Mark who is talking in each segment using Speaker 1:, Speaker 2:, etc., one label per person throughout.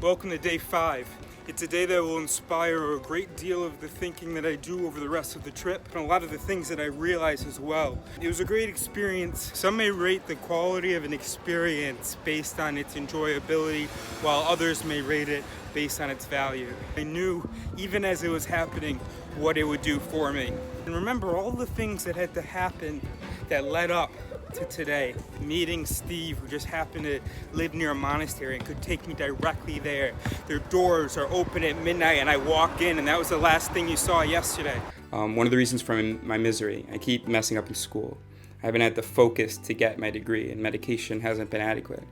Speaker 1: Welcome to day 5. It's a day that will inspire a great deal of the thinking that I do over the rest of the trip, and a lot of the things that I realize as well. It was a great experience. Some may rate the quality of an experience based on its enjoyability, while others may rate it based on its value. I knew, even as it was happening, what it would do for me. And remember all the things that had to happen that led up to today. Meeting Steve, who just happened to live near a monastery and could take me directly there. Their doors are open at midnight and I walk in, and that was the last thing you saw yesterday. One of the reasons for my misery, I keep messing up in school. I haven't had the focus to get my degree, and medication hasn't been adequate.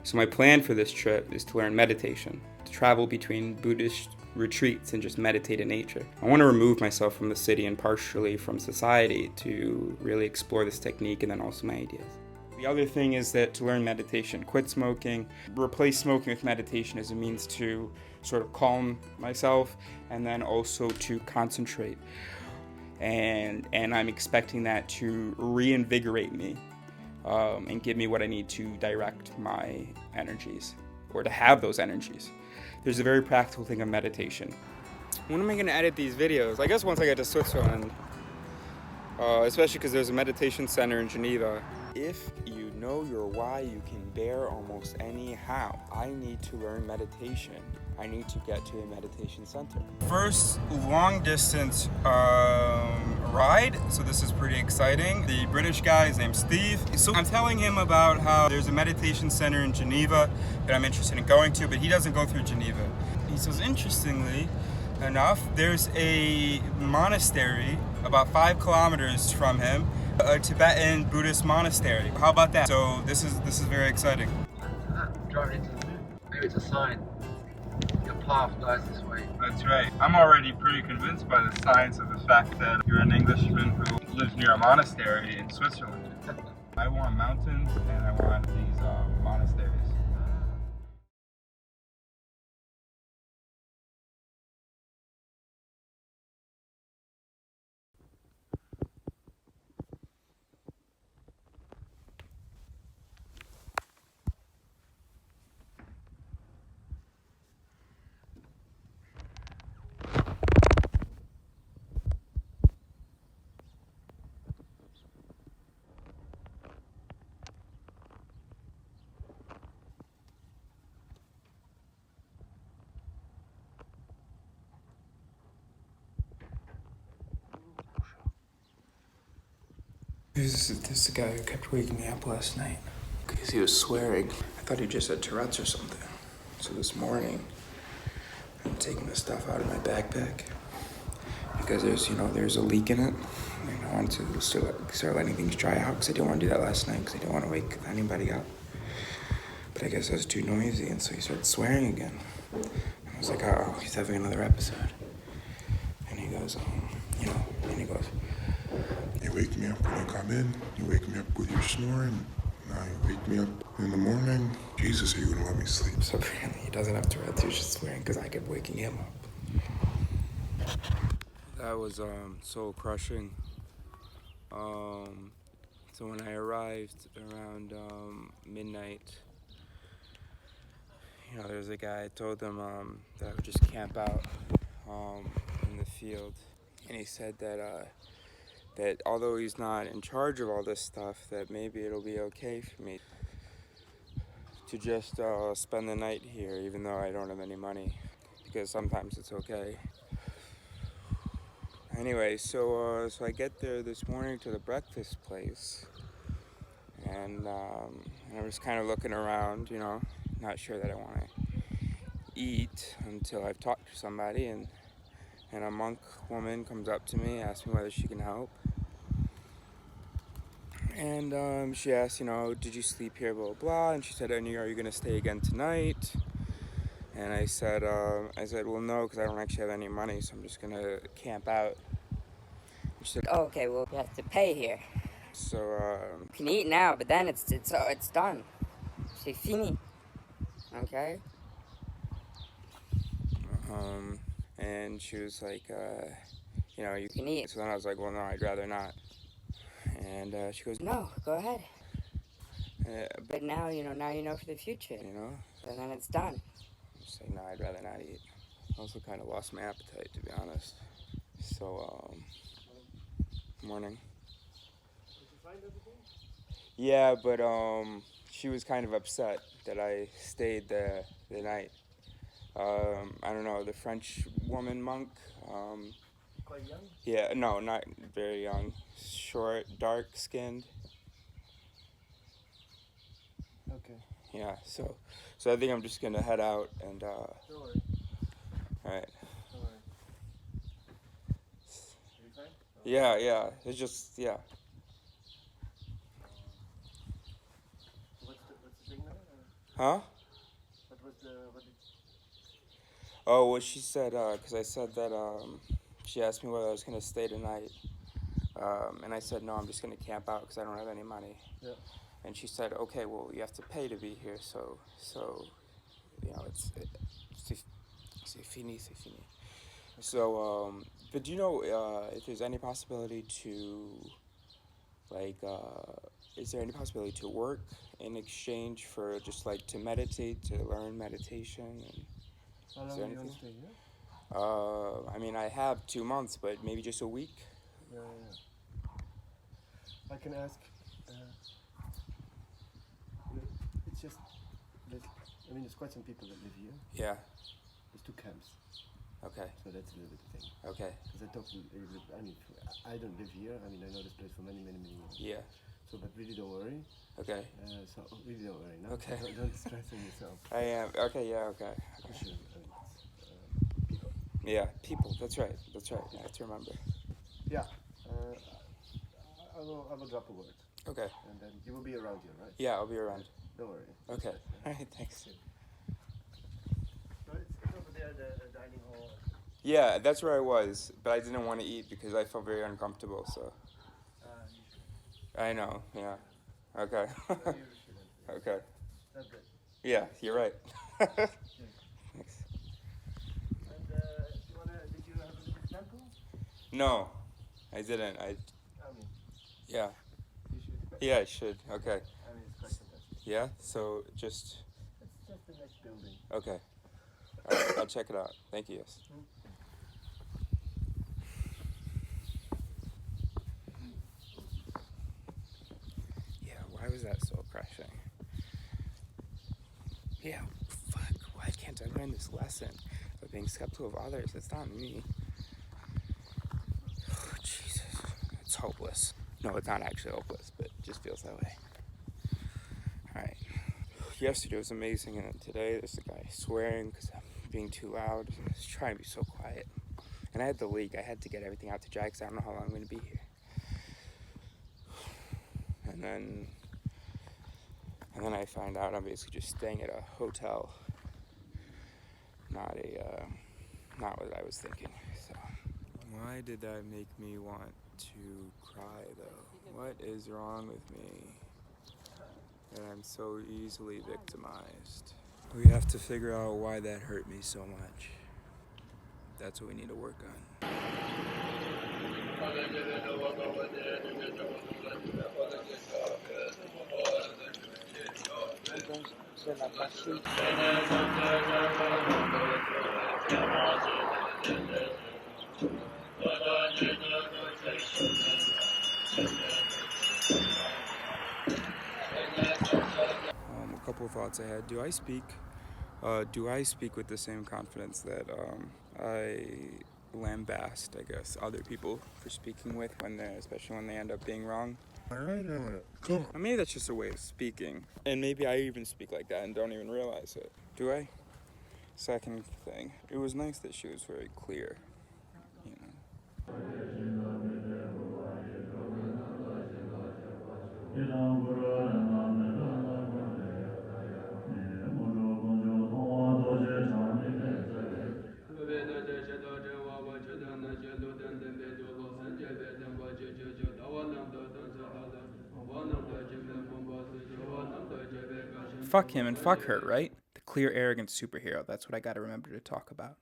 Speaker 1: So my plan for this trip is to learn meditation, to travel between Buddhist retreats and just meditate in nature. I want to remove myself from the city and partially from society to really explore this technique and then also my ideas. The other thing is that to learn meditation, quit smoking, replace smoking with meditation as a means to sort of calm myself and then also to concentrate. And I'm expecting that to reinvigorate me and give me what I need to direct my energies, or to have those energies. There's a very practical thing of meditation. When am I going to edit these videos? I guess once I get to Switzerland, especially because there's a meditation center in Geneva. If you know your why, you can bear almost any how. I need to learn meditation. I need to get to a meditation center. First long distance ride, so this is pretty exciting. The British guy, his name's Steve. So I'm telling him about how there's a meditation center in Geneva that I'm interested in going to, but he doesn't go through Geneva. He says, interestingly enough, there's a monastery about 5 kilometers from him, a Tibetan Buddhist monastery. How about that? So this is very exciting.
Speaker 2: Driving into the moon. Maybe it's a sign. Your path lies this way.
Speaker 1: That's right. I'm already pretty convinced by the science of the fact that you're an Englishman who lives near a monastery in Switzerland. I want mountains and I want these monasteries. This is the guy who kept waking me up last night because he was swearing. I thought he just had Tourette's or something. So this morning, I'm taking the stuff out of my backpack because there's a leak in it. And I wanted to start letting things dry out because I didn't want to do that last night because I didn't want to wake anybody up. But I guess I was too noisy, and so he started swearing again. And I was like, oh, he's having another episode. And he goes,
Speaker 3: You wake me up when I come in, you wake me up with your snoring, now you wake me up in the morning. Jesus, are you gonna let me sleep?
Speaker 1: So apparently he doesn't have Tourette's, he's just swearing because I kept waking him up. That was soul crushing. So when I arrived around midnight, there's a guy, I told him that I would just camp out in the field. And he said that although he's not in charge of all this stuff, that maybe it'll be okay for me to just spend the night here, even though I don't have any money, because sometimes it's okay. Anyway, so I get there this morning to the breakfast place, and I was kind of looking around, not sure that I want to eat until I've talked to somebody, and a monk woman comes up to me, asks me whether she can help. And she asked, did you sleep here, blah, blah, blah. And she said, are you going to stay again tonight? And I said, well, no, because I don't actually have any money, so I'm just going to camp out. And she said,
Speaker 4: Oh, okay, well, you have to pay here.
Speaker 1: So,
Speaker 4: You can eat now, but then it's done. C'est fini. Okay?
Speaker 1: And she was like, you
Speaker 4: can eat.
Speaker 1: So then I was like, well, no, I'd rather not. And she goes,
Speaker 4: No, go ahead. But now you know for the future. So then it's done.
Speaker 1: say, no, I'd rather not eat. I also kind of lost my appetite, to be honest. So, morning.
Speaker 5: Did you find everything?
Speaker 1: Yeah, but she was kind of upset that I stayed the night. I don't know, the French woman monk.
Speaker 5: Quite young?
Speaker 1: Yeah, no, not very young. Short, dark-skinned.
Speaker 5: Okay.
Speaker 1: Yeah, so I think I'm just gonna head out and
Speaker 5: Don't worry.
Speaker 1: all right.
Speaker 5: Don't worry. Are you fine?
Speaker 1: Yeah, it's just, yeah.
Speaker 5: So what's the thing now?
Speaker 1: Huh?
Speaker 5: What did
Speaker 1: Oh, well, she said, because I said that, she asked me whether I was gonna stay tonight. And I said, no, I'm just gonna camp out because I don't have any money.
Speaker 5: Yeah.
Speaker 1: And she said, okay, well, you have to pay to be here, so you know, c'est fini. So, but do you know if there's any possibility to, like, is there any possibility to work in exchange for just, like, to meditate, to learn meditation? And
Speaker 5: How
Speaker 1: is
Speaker 5: long
Speaker 1: there
Speaker 5: do you want
Speaker 1: anything?
Speaker 5: to stay here?
Speaker 1: I mean, I have 2 months, but maybe just a week?
Speaker 5: Yeah. I can ask. It's just that, I mean, there's quite some people that live here.
Speaker 1: Yeah,
Speaker 5: There's 2 camps,
Speaker 1: okay,
Speaker 5: so that's a little bit the thing.
Speaker 1: okay,
Speaker 5: Because I mean, I don't live here. I mean, I know this place for many years.
Speaker 1: yeah,
Speaker 5: So, but really don't worry.
Speaker 1: okay.
Speaker 5: So really don't worry. No?
Speaker 1: Okay.
Speaker 5: Don't stress on yourself.
Speaker 1: I am, okay, yeah, okay.
Speaker 5: For sure. I mean, people.
Speaker 1: Yeah, people, that's right, I have to remember.
Speaker 5: Yeah. I will drop a word,
Speaker 1: Okay,
Speaker 5: and then you will be around here, right?
Speaker 1: yeah, I'll be around.
Speaker 5: Don't worry.
Speaker 1: Okay, alright, thanks.
Speaker 5: No, it's over there, the dining hall.
Speaker 1: Yeah, that's where I was, but I didn't want to eat because I felt very uncomfortable, so.
Speaker 5: You should.
Speaker 1: I know, yeah. Okay.
Speaker 5: No, you shouldn't.
Speaker 1: Okay.
Speaker 5: That's good.
Speaker 1: Yeah, you're right. Thanks.
Speaker 5: And did you have a look at the temple?
Speaker 1: No, I didn't.
Speaker 5: I mean,
Speaker 1: Yeah.
Speaker 5: you should.
Speaker 1: Yeah, I should. Okay.
Speaker 5: I mean, it's quite fantastic.
Speaker 1: Yeah, so just,
Speaker 5: It's just the next building.
Speaker 1: okay. All right, I'll check it out. Thank you. Yes. Yeah, why was that so crushing? Yeah, fuck, why can't I learn this lesson of being skeptical of others? It's not me. Oh, Jesus, it's hopeless. No, it's not actually hopeless, but it just feels that way. Alright. Yesterday was amazing, and then today there's a guy swearing because I'm being too loud. I was trying to be so quiet. And I had the leak. I had to get everything out to dry because I don't know how long I'm going to be here. And then I find out I'm basically just staying at a hotel. Not what I was thinking. So, why did that make me want to cry, though? What is wrong with me that I'm so easily victimized? We have to figure out why that hurt me so much. That's what we need to work on. A couple of thoughts I had. Do I speak with the same confidence that I lambast, I guess, other people for speaking with especially when they end up being wrong?
Speaker 3: Alright, come on.
Speaker 1: Maybe that's just a way of speaking. And maybe I even speak like that and don't even realize it. Do I? Second thing, it was nice that she was very clear, you know. Fuck him and fuck her, right? The clear, arrogant superhero. That's what I gotta remember to talk about.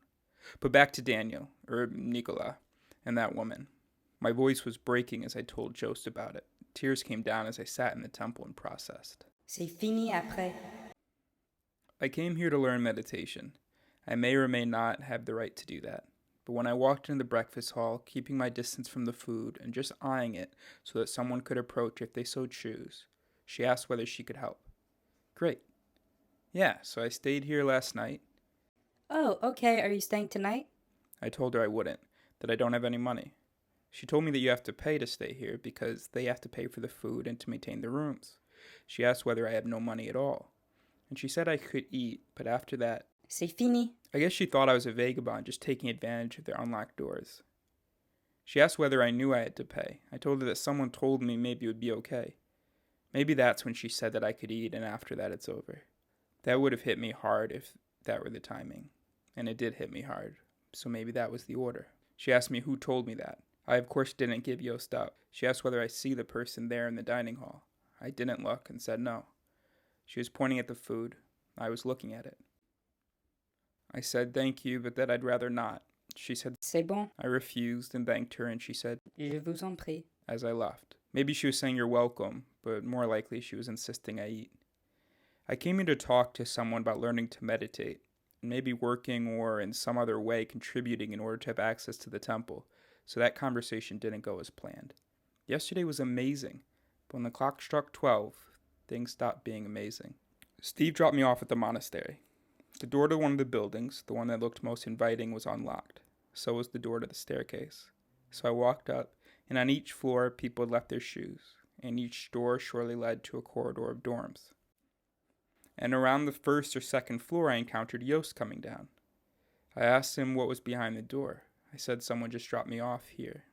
Speaker 1: But back to Daniel, or Nicola, and that woman. My voice was breaking as I told Jost about it. Tears came down as I sat in the temple and processed.
Speaker 4: C'est fini après.
Speaker 1: I came here to learn meditation.
Speaker 6: I may or may not have the right to do that. But when I walked into the breakfast hall, keeping my distance from the food and just eyeing it so that someone could approach if they so choose, she asked whether she could help. Great. Yeah, so I stayed here last night.
Speaker 7: Oh, okay. Are you staying tonight?
Speaker 6: I told her I wouldn't, that I don't have any money. She told me that you have to pay to stay here because they have to pay for the food and to maintain the rooms. She asked whether I had no money at all. And she said I could eat, but after that...
Speaker 7: C'est fini.
Speaker 6: I guess she thought I was a vagabond just taking advantage of their unlocked doors. She asked whether I knew I had to pay. I told her that someone told me maybe it would be okay. Maybe that's when she said that I could eat, and after that it's over. That would have hit me hard if that were the timing. And it did hit me hard, so maybe that was the order. She asked me who told me that. I, of course, didn't give Yost up. She asked whether I see the person there in the dining hall. I didn't look and said no. She was pointing at the food. I was looking at it. I said thank you, but that I'd rather not. She said,
Speaker 7: C'est bon.
Speaker 6: I refused and thanked her, and she said,
Speaker 7: Je vous en prie.
Speaker 6: as I left. Maybe she was saying you're welcome, but more likely she was insisting I eat. I came here to talk to someone about learning to meditate, and maybe working or in some other way contributing in order to have access to the temple, so that conversation didn't go as planned. Yesterday was amazing, but when the clock struck 12, things stopped being amazing. Steve dropped me off at the monastery. The door to one of the buildings, the one that looked most inviting, was unlocked. So was the door to the staircase. So I walked up, and on each floor people had left their shoes, and each door surely led to a corridor of dorms. And around the first or second floor I encountered Yost coming down. I asked him what was behind the door. I said someone just dropped me off here.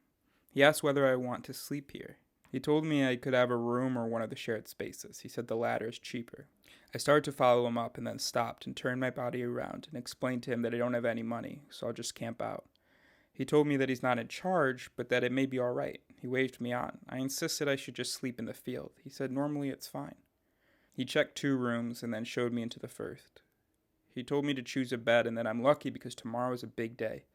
Speaker 6: He asked whether I want to sleep here. He told me I could have a room or one of the shared spaces. He said the latter is cheaper. I started to follow him up and then stopped and turned my body around and explained to him that I don't have any money, so I'll just camp out. He told me that he's not in charge, but that it may be all right. He waved me on. I insisted I should just sleep in the field. He said normally it's fine. He checked 2 rooms and then showed me into the first. He told me to choose a bed and that I'm lucky because tomorrow is a big day.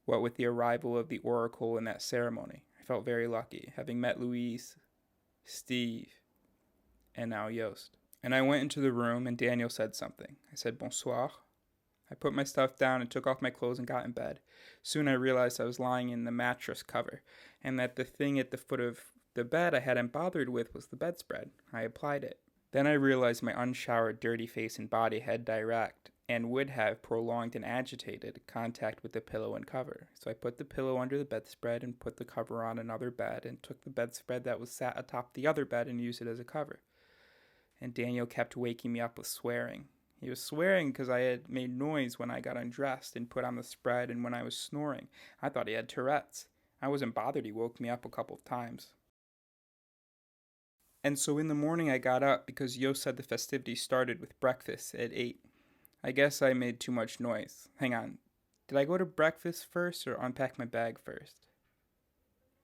Speaker 6: What with the arrival of the oracle and that ceremony, I felt very lucky, having met Louise, Steve, and now Yost. And I went into the room and Daniel said something. I said bonsoir. I put my stuff down and took off my clothes and got in bed. Soon I realized I was lying in the mattress cover and that the thing at the foot of the bed I hadn't bothered with was the bedspread. I applied it. Then I realized my unshowered, dirty face and body had direct, and would have prolonged and agitated, contact with the pillow and cover. So I put the pillow under the bedspread and put the cover on another bed and took the bedspread that was sat atop the other bed and used it as a cover. And Daniel kept waking me up with swearing. He was swearing because I had made noise when I got undressed and put on the spread and when I was snoring. I thought he had Tourette's. I wasn't bothered he woke me up a couple of times. And so in the morning I got up because Yo said the festivities started with breakfast at 8. I guess I made too much noise. Hang on. Did I go to breakfast first or unpack my bag first?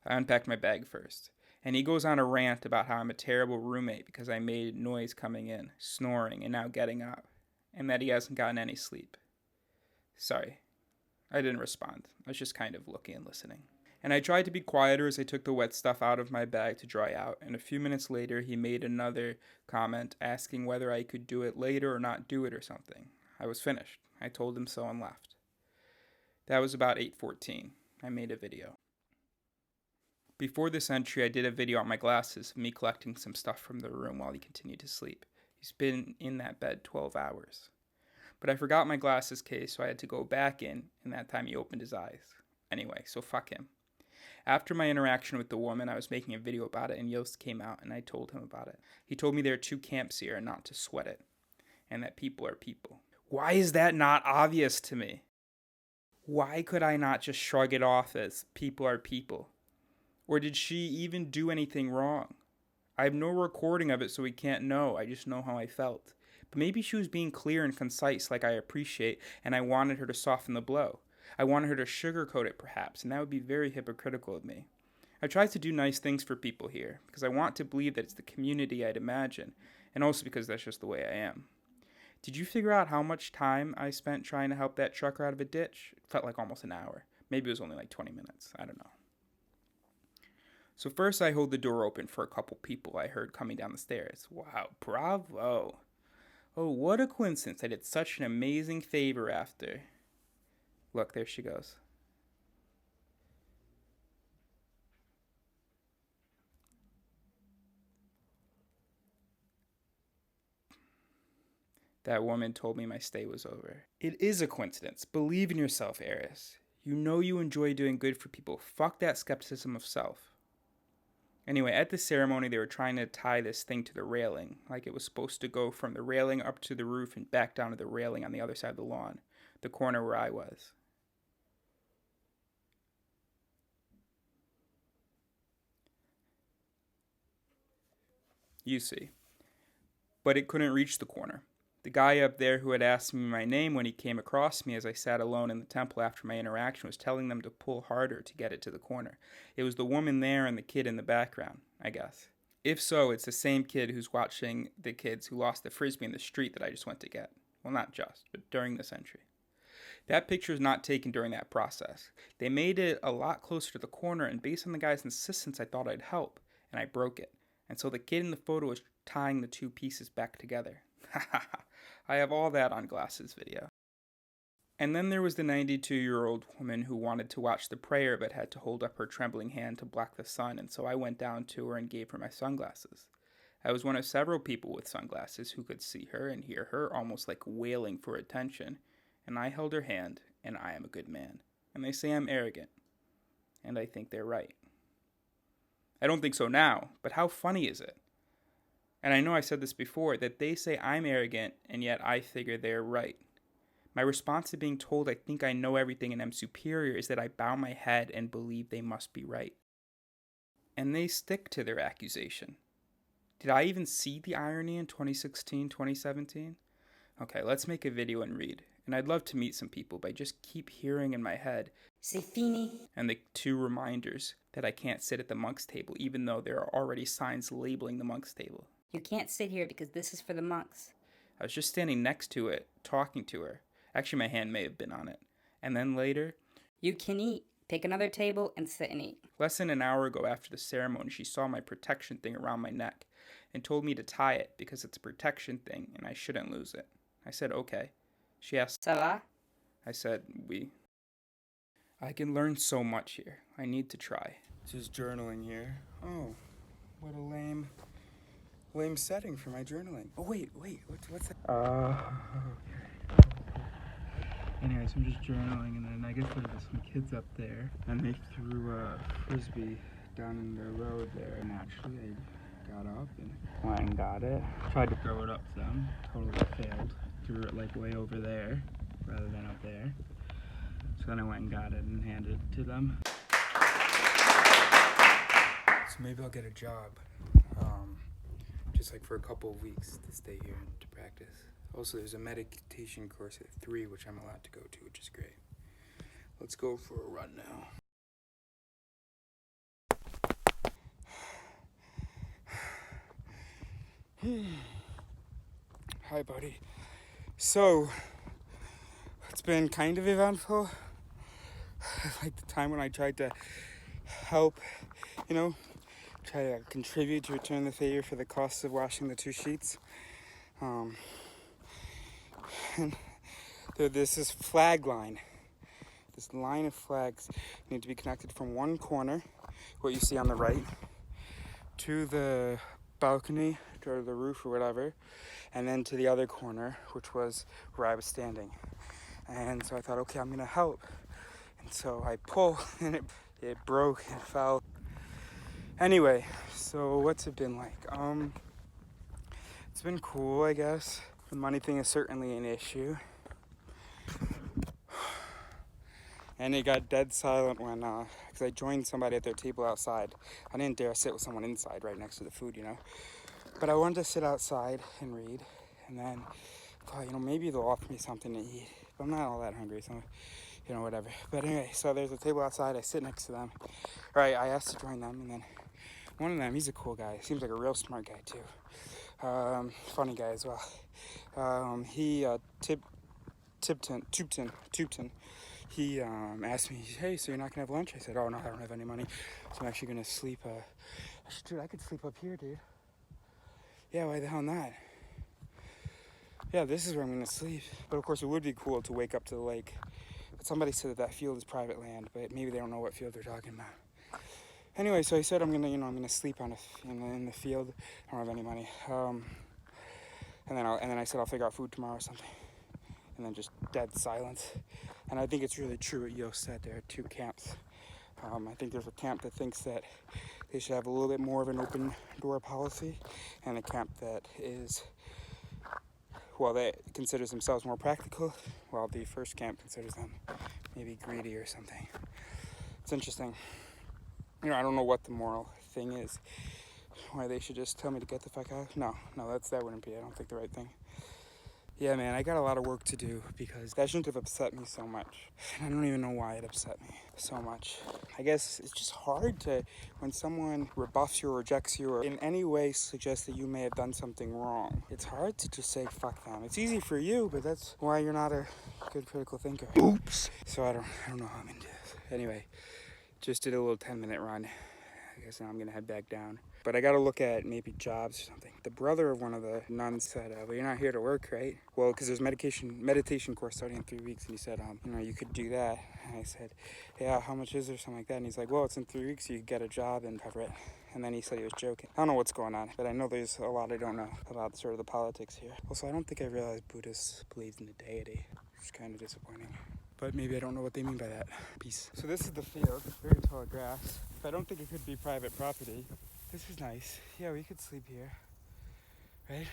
Speaker 6: I unpacked my bag first. And he goes on a rant about how I'm a terrible roommate because I made noise coming in, snoring, and now getting up. And that he hasn't gotten any sleep. Sorry. I didn't respond. I was just kind of looking and listening. And I tried to be quieter as I took the wet stuff out of my bag to dry out, and a few minutes later he made another comment asking whether I could do it later or not do it or something. I was finished. I told him so and left. That was about 8:14. I made a video. Before this entry, I did a video on my glasses of me collecting some stuff from the room while he continued to sleep. He's been in that bed 12 hours. But I forgot my glasses case, so I had to go back in, and that time he opened his eyes. Anyway, so fuck him. After my interaction with the woman, I was making a video about it, and Yost came out, and I told him about it. He told me there are 2 camps here, and not to sweat it, and that people are people. Why is that not obvious to me? Why could I not just shrug it off as people are people? Or did she even do anything wrong? I have no recording of it, so we can't know. I just know how I felt. But maybe she was being clear and concise like I appreciate, and I wanted her to soften the blow. I wanted her to sugarcoat it, perhaps, and that would be very hypocritical of me. I try to do nice things for people here, because I want to believe that it's the community I'd imagine, and also because that's just the way I am. Did you figure out how much time I spent trying to help that trucker out of a ditch? It felt like almost an hour. Maybe it was only like 20 minutes. I don't know. So first I hold the door open for a couple people I heard coming down the stairs. Wow, bravo. Oh, what a coincidence. I did such an amazing favor after. Look, there she goes. That woman told me my stay was over. It is a coincidence. Believe in yourself, Eris. You know you enjoy doing good for people. Fuck that skepticism of self. Anyway, at the ceremony, they were trying to tie this thing to the railing, like it was supposed to go from the railing up to the roof and back down to the railing on the other side of the lawn, the corner where I was. You see. But it couldn't reach the corner. The guy up there who had asked me my name when he came across me as I sat alone in the temple after my interaction was telling them to pull harder to get it to the corner. It was the woman there and the kid in the background, I guess. If so, it's the same kid who's watching the kids who lost the frisbee in the street that I just went to get. Well, not just, but during this entry. That picture is not taken during that process. They made it a lot closer to the corner, and based on the guy's insistence, I thought I'd help, and I broke it. And so the kid in the photo is tying the two pieces back together. I have all that on Glass's video. And then there was the 92-year-old woman who wanted to watch the prayer but had to hold up her trembling hand to block the sun, and so I went down to her and gave her my sunglasses. I was one of several people with sunglasses who could see her and hear her, almost like wailing for attention, and I held her hand, and I am a good man. And they say I'm arrogant, and I think they're right. I don't think so now, but how funny is it? And I know I said this before, that they say I'm arrogant, and yet I figure they're right. My response to being told I think I know everything and am superior is that I bow my head and believe they must be right. And they stick to their accusation. Did I even see the irony in 2016, 2017? Okay, let's make a video and read. And I'd love to meet some people, but I just keep hearing in my head,
Speaker 7: C'est fini.
Speaker 6: and the two reminders that I can't sit at the monk's table, even though there are already signs labeling the monk's table.
Speaker 7: You can't sit here because this is for the monks.
Speaker 6: I was just standing next to it, talking to her. Actually, my hand may have been on it. And then later,
Speaker 7: You can eat. Pick another table and sit and eat.
Speaker 6: less than an hour ago after the ceremony, she saw my protection thing around my neck and told me to tie it because it's a protection thing and I shouldn't lose it. I said, okay. She asked,
Speaker 7: Ça va?
Speaker 6: I said, oui. I can learn so much here. I need to try.
Speaker 1: Just journaling here. Oh, what a lame setting for my journaling. Oh, wait, what's that?
Speaker 6: Anyways, I'm just journaling, and then I guess there were some kids up there, and they threw a frisbee down in the road there. Naturally, I got up and went and got it. Tried to throw it up to them. Totally failed. Threw it like way over there rather than up there. So then I went and got it and handed it to them.
Speaker 1: So maybe I'll get a job, just like for a couple of weeks to stay here and to practice. Also, there's a meditation course at 3, which I'm allowed to go to, which is great. Let's go for a run now. Hi, buddy. So, it's been kind of eventful. Like the time when I tried to help, try to contribute to return the favor for the cost of washing the 2 sheets. And there's this flag line. This line of flags need to be connected from one corner, what you see on the right, to the balcony or the roof or whatever, and then to the other corner, which was where I was standing. And so I thought, okay, I'm gonna help. And so I pull, and it broke and fell. Anyway, so what's it been like? It's been cool, I guess. The money thing is certainly an issue. And it got dead silent when, because I joined somebody at their table outside. I didn't dare sit with someone inside right next to the food, But I wanted to sit outside and read. And then I thought, maybe they'll offer me something to eat. But I'm not all that hungry, so, whatever. But anyway, so there's a table outside. I sit next to them. Right, I asked to join them, and then one of them, he's a cool guy. Seems like a real smart guy, too. Funny guy as well. He, Tupton, he asked me, hey, so you're not gonna have lunch? I said, oh no, I don't have any money, so I'm actually gonna sleep. Dude, I could sleep up here, dude. Yeah, why the hell not? Yeah, this is where I'm gonna sleep. But of course, it would be cool to wake up to the lake. But somebody said that that field is private land, but maybe they don't know what field they're talking about. Anyway, so I said I'm gonna sleep on in the field. I don't have any money. And then I said I'll figure out food tomorrow or something. And then just dead silence. And I think it's really true what Yo said. There are two camps. I think there's a camp that thinks that they should have a little bit more of an open door policy, and a camp that is, well, that considers themselves more practical, while the first camp considers them maybe greedy or something. It's interesting. I don't know what the moral thing is. Why they should just tell me to get the fuck out? No, that wouldn't be, I don't think, the right thing. Yeah, man, I got a lot of work to do because that shouldn't have upset me so much. I don't even know why it upset me so much. I guess it's just hard to, when someone rebuffs you or rejects you or in any way suggests that you may have done something wrong, it's hard to just say fuck them. It's easy for you, but that's why you're not a good critical thinker. Oops. So I don't know how I'm into this. Anyway, just did a little 10-minute run. I guess now I'm gonna head back down. But I gotta look at maybe jobs or something. The brother of one of the nuns said, well, you're not here to work, right? Well, because there's meditation course starting in 3 weeks. And he said, you could do that. And I said, yeah, how much is there, something like that? And he's like, well, it's in 3 weeks, so you could get a job and cover it. And then he said he was joking. I don't know what's going on, but I know there's a lot I don't know about sort of the politics here. Also, I don't think I realized Buddhists believed in a deity, which is kind of disappointing. But maybe I don't know what they mean by that. Peace. So this is the field, very tall grass. But I don't think it could be private property. This is nice. Yeah, we could sleep here, right?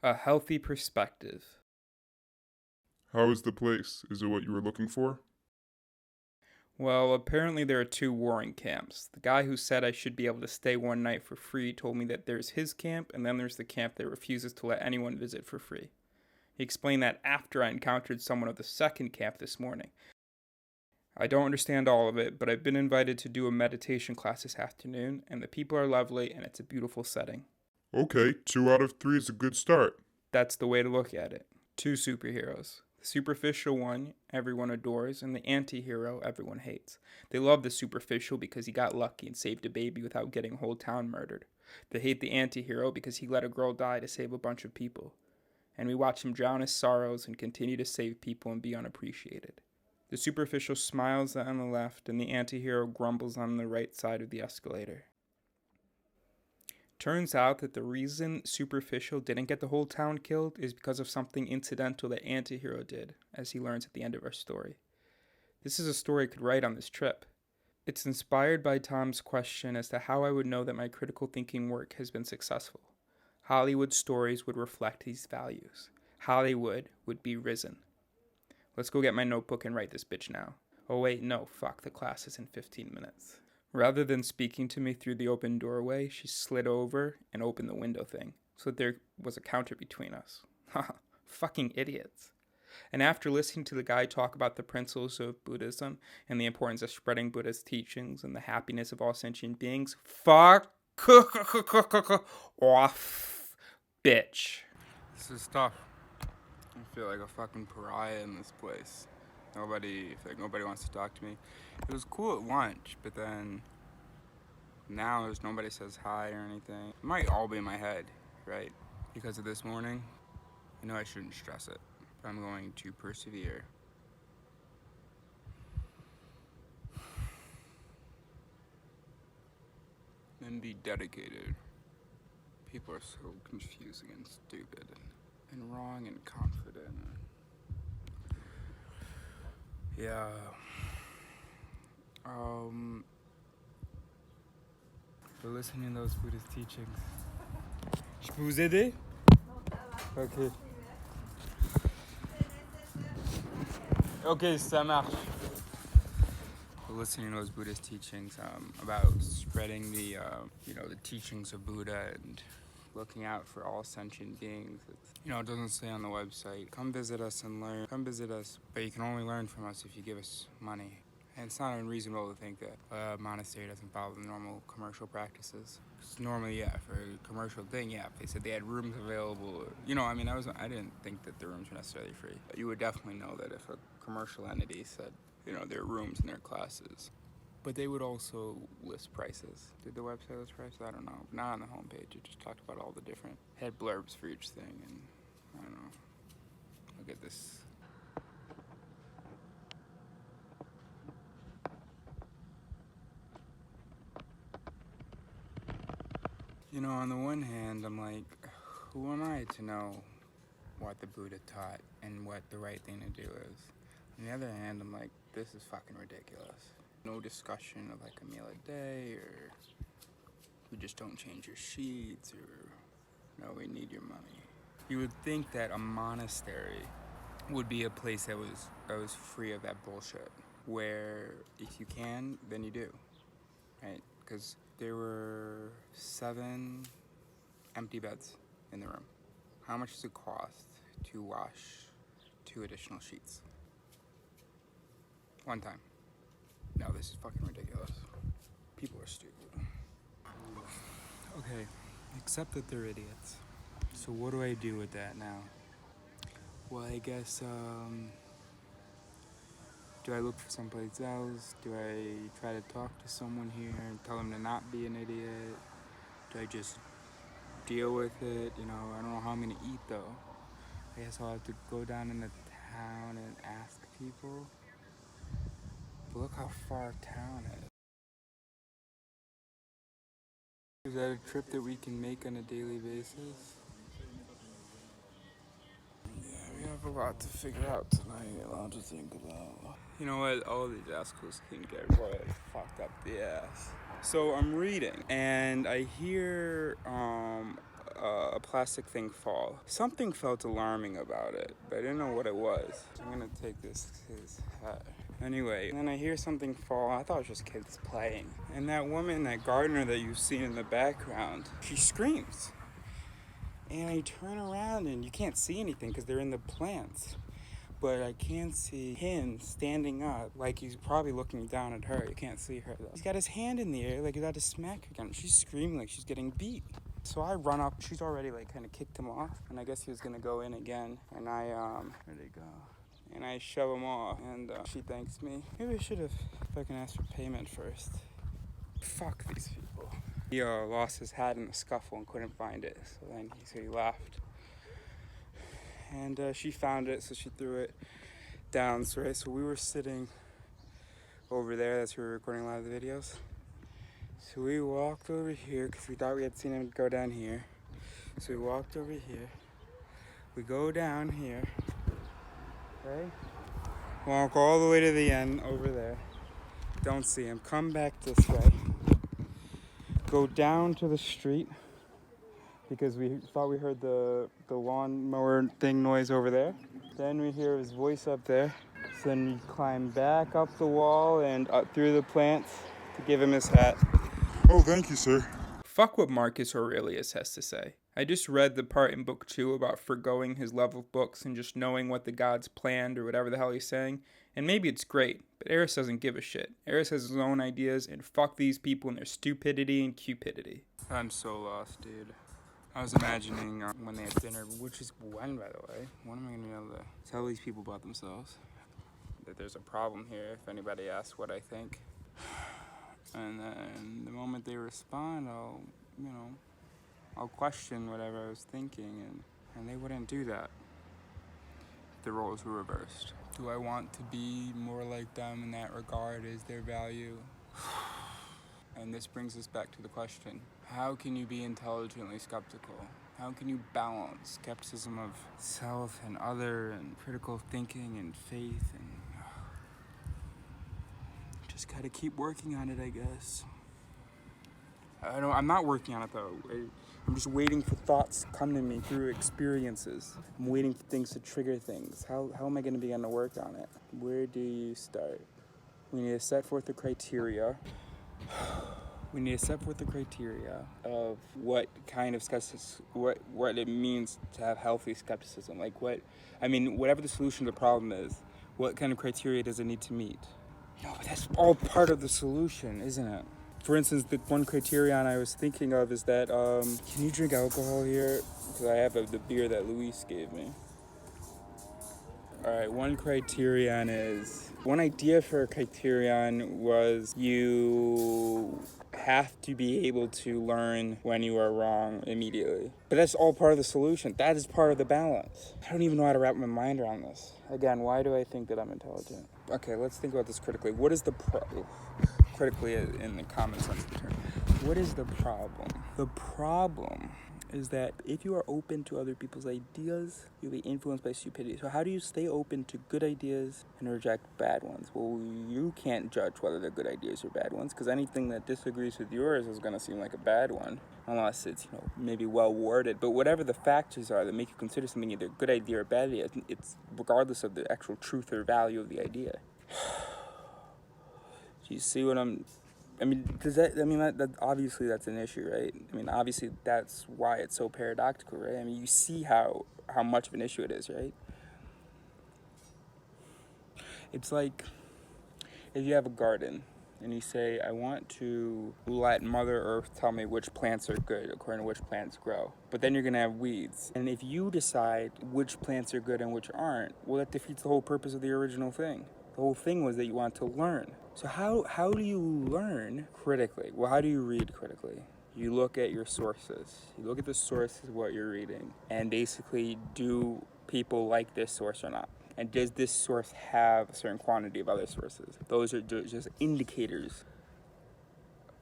Speaker 6: A healthy perspective.
Speaker 3: How is the place? Is it what you were looking for?
Speaker 6: Well, apparently there are two warring camps. The guy who said I should be able to stay one night for free told me that there's his camp, and then there's the camp that refuses to let anyone visit for free. He explained that after I encountered someone of the second camp this morning. I don't understand all of it, but I've been invited to do a meditation class this afternoon, and the people are lovely, and it's a beautiful setting.
Speaker 3: Okay, 2 out of 3 is a good start.
Speaker 6: That's the way to look at it. Two superheroes. The superficial one, everyone adores, and the anti-hero, everyone hates. They love the superficial because he got lucky and saved a baby without getting a whole town murdered. They hate the anti-hero because he let a girl die to save a bunch of people. And we watch him drown his sorrows and continue to save people and be unappreciated. The superficial smiles on the left, and the anti-hero grumbles on the right side of the escalator. Turns out that the reason superficial didn't get the whole town killed is because of something incidental that anti-hero did, as he learns at the end of our story. This is a story I could write on this trip. It's inspired by Tom's question as to how I would know that my critical thinking work has been successful. Hollywood stories would reflect these values. Hollywood would be risen. Let's go get my notebook and write this bitch now. Oh wait, no, fuck, the class is in 15 minutes. Rather than speaking to me through the open doorway, she slid over and opened the window thing, so that there was a counter between us. Haha, fucking idiots. And after listening to the guy talk about the principles of Buddhism and the importance of spreading Buddha's teachings and the happiness of all sentient beings, fuck off, bitch.
Speaker 1: This is tough. I feel like a fucking pariah in this place. Nobody wants to talk to me. It was cool at lunch, but then now there's nobody says hi or anything. It might all be in my head, right? Because of this morning, I know I shouldn't stress it, but I'm going to persevere. And be dedicated. People are so confusing and stupid and wrong and confident. Yeah. For listening to those Buddhist teachings. Je peux vous aider? Ok. Ok, ça marche. For listening to those Buddhist teachings about spreading the teachings of Buddha and looking out for all sentient beings. It doesn't say on the website, come visit us and learn. Come visit us, but you can only learn from us if you give us money. And it's not unreasonable to think that a monastery doesn't follow the normal commercial practices. Because normally, for a commercial thing, if they said they had rooms available, I didn't think that the rooms were necessarily free. But you would definitely know that if a commercial entity said, there are rooms in their classes,
Speaker 6: But they would also list prices. Did the website list prices? I don't know. Not on the homepage. It just talked about all the different head blurbs for each thing, and I don't know. Look at this. You know, on the one hand, I'm like, who am I to know what the Buddha taught and what the right thing to do is? On the other hand, I'm like, this is fucking ridiculous. No discussion of like a meal a day, or we just don't change your sheets, or no, we need your money. You would think that a monastery would be a place that was free of that bullshit, where if you can, then you do, right? Because there were 7 empty beds in the room. How much does it cost to wash 2 additional sheets? One time. No, this is fucking ridiculous. People are stupid. Okay, except that they're idiots. So what do I do with that now? Well, I guess, do I look for someplace else? Do I try to talk to someone here and tell them to not be an idiot? Do I just deal with it? You know, I don't know how I'm gonna eat though. I guess I'll have to go down in the town and ask people. But look how far town is. Is that a trip that we can make on a daily basis? Yeah, we have a lot to figure out tonight, a lot to think about. You know what? All these assholes can get really fucked up the ass. So I'm reading, and I hear a plastic thing fall. Something felt alarming about it, but I didn't know what it was. I'm gonna take this his hat. Anyway, and then I hear something fall. I thought it was just kids playing. And that woman, that gardener that you've seen in the background, she screams. And I turn around and you can't see anything because they're in the plants. But I can see him standing up, like he's probably looking down at her. You can't see her though. He's got his hand in the air, like he's about to smack her again. She's screaming like she's getting beat. So I run up. She's already like kind of kicked him off, and I guess he was gonna go in again. And I where'd he go? And I shove him off, and she thanks me. Maybe I should have fucking asked for payment first. Fuck these people. He lost his hat in the scuffle and couldn't find it, so he left. And she found it, so she threw it down. So we were sitting over there. That's where we were recording a lot of the videos. So we walked over here because we thought we had seen him go down here. So we walked over here. We go down here. Okay? Walk all the way to the end over there. Don't see him. Come back this way. Go down to the street because we thought we heard the lawnmower thing noise over there. Then we hear his voice up there. So then we climb back up the wall and up through the plants to give him his hat.
Speaker 3: Oh, thank you, sir.
Speaker 6: Fuck what Marcus Aurelius has to say. I just read the part in book 2 about forgoing his love of books and just knowing what the gods planned or whatever the hell he's saying. And maybe it's great, but Eris doesn't give a shit. Eris has his own ideas, and fuck these people and their stupidity and cupidity. I'm so lost, dude. I was imagining when they had dinner, which is when, by the way. When am I going to be able to tell these people about themselves? That there's a problem here if anybody asks what I think. And then the moment they respond, I'll question whatever I was thinking, and they wouldn't do that. The roles were reversed. Do I want to be more like them in that regard? Is there value? And this brings us back to the question, how can you be intelligently skeptical? How can you balance skepticism of self and other and critical thinking and faith and just gotta keep working on it, I guess. I'm not working on it though. I'm just waiting for thoughts to come to me through experiences. I'm waiting for things to trigger things. How am I gonna begin to work on it? Where do you start? We need to set forth the criteria. We need to set forth the criteria of what kind of skepticism, what it means to have healthy skepticism. Like whatever the solution to the problem is, what kind of criteria does it need to meet? No, but that's all part of the solution, isn't it? For instance, the one criterion I was thinking of is that, can you drink alcohol here? Because I have the beer that Luis gave me. Alright, one idea for a criterion was you have to be able to learn when you are wrong immediately. But that's all part of the solution. That is part of the balance. I don't even know how to wrap my mind around this. Again, why do I think that I'm intelligent? Okay, let's think about this critically. What is the critically in the common sense of the term? What is the problem? The problem is that if you are open to other people's ideas, you'll be influenced by stupidity. So how do you stay open to good ideas and reject bad ones? Well, you can't judge whether they're good ideas or bad ones, because anything that disagrees with yours is going to seem like a bad one, unless it's, maybe well worded. But whatever the factors are that make you consider something either a good idea or a bad idea, it's regardless of the actual truth or value of the idea. Do you see what that obviously that's an issue, right? Obviously that's why it's so paradoxical, right? You see how much of an issue it is, right? It's like if you have a garden and you say, I want to let Mother Earth tell me which plants are good according to which plants grow. But then you're gonna have weeds. And if you decide which plants are good and which aren't, well, that defeats the whole purpose of the original thing. The whole thing was that you want to learn. So how do you learn critically? Well, how do you read critically? You look at your sources. You look at the sources of what you're reading. And basically, do people like this source or not? And does this source have a certain quantity of other sources? Those are just indicators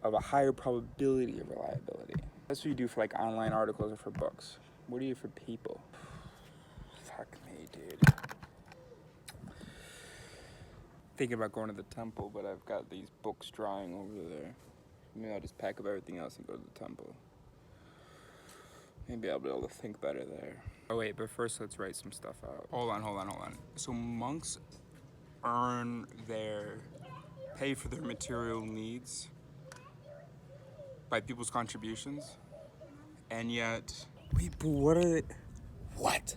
Speaker 6: of a higher probability of reliability. That's what you do for like online articles or for books. What do you do for people? Fuck me, dude. Thinking about going to the temple, but I've got these books drying over there. Maybe I'll just pack up everything else and go to the temple. Maybe I'll be able to think better there. Oh wait, but first let's write some stuff out. Hold on. So monks pay for their material needs by people's contributions, and yet... Wait, but what are they... What?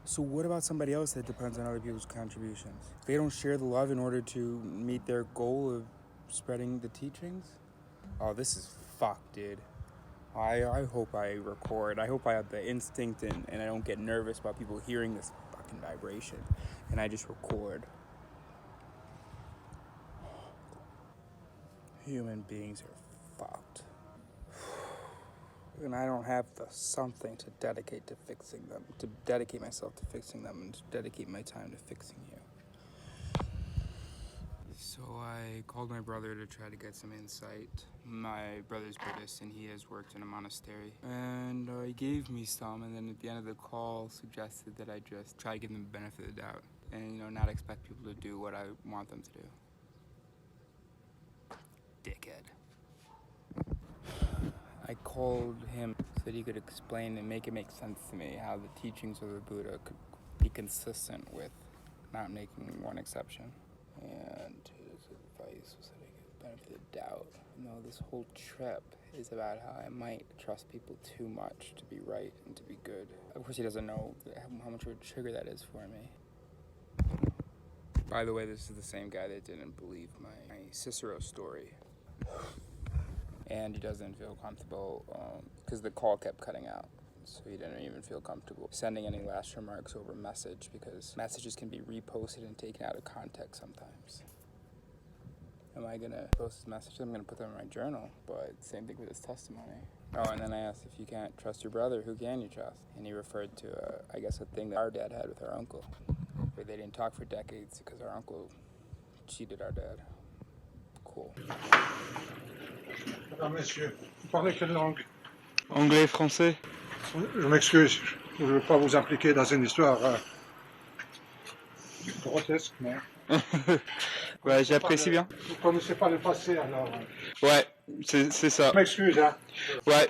Speaker 6: So what about somebody else that depends on other people's contributions? They don't share the love in order to meet their goal of spreading the teachings? Oh, this is fucked, dude. I hope I record. I hope I have the instinct and I don't get nervous about people hearing this fucking vibration. And I just record. Human beings are fucked. And I don't have the something to dedicate to fixing them, to dedicate myself to fixing them, and to dedicate my time to fixing you. So I called my brother to try to get some insight. My brother's Buddhist and he has worked in a monastery. And he gave me some, and then at the end of the call suggested that I just try to give them the benefit of the doubt. And, not expect people to do what I want them to do. Dickhead. I called him so that he could explain and make it make sense to me how the teachings of the Buddha could be consistent with not making one exception. And his advice was that I get the benefit of the doubt. This whole trip is about how I might trust people too much to be right and to be good. Of course, he doesn't know how much of a trigger that is for me. By the way, this is the same guy that didn't believe my Cicero story. And he doesn't feel comfortable because the call kept cutting out. So he didn't even feel comfortable sending any last remarks over message because messages can be reposted and taken out of context sometimes. Am I gonna post his messages? I'm gonna put them in my journal, but same thing with his testimony. Oh, and then I asked if you can't trust your brother, who can you trust? And he referred to, a thing that our dad had with our uncle, where they didn't talk for decades because our uncle cheated our dad. Cool.
Speaker 8: Ah, monsieur, vous parlez quelle langue?
Speaker 6: Anglais, français.
Speaker 8: Je m'excuse, je ne veux pas vous impliquer dans une histoire grotesque, mais...
Speaker 6: Ouais, j'apprécie bien.
Speaker 8: Vous ne connaissez pas le passé, alors...
Speaker 6: Ouais, c'est ça.
Speaker 8: Je m'excuse, hein.
Speaker 6: Ouais,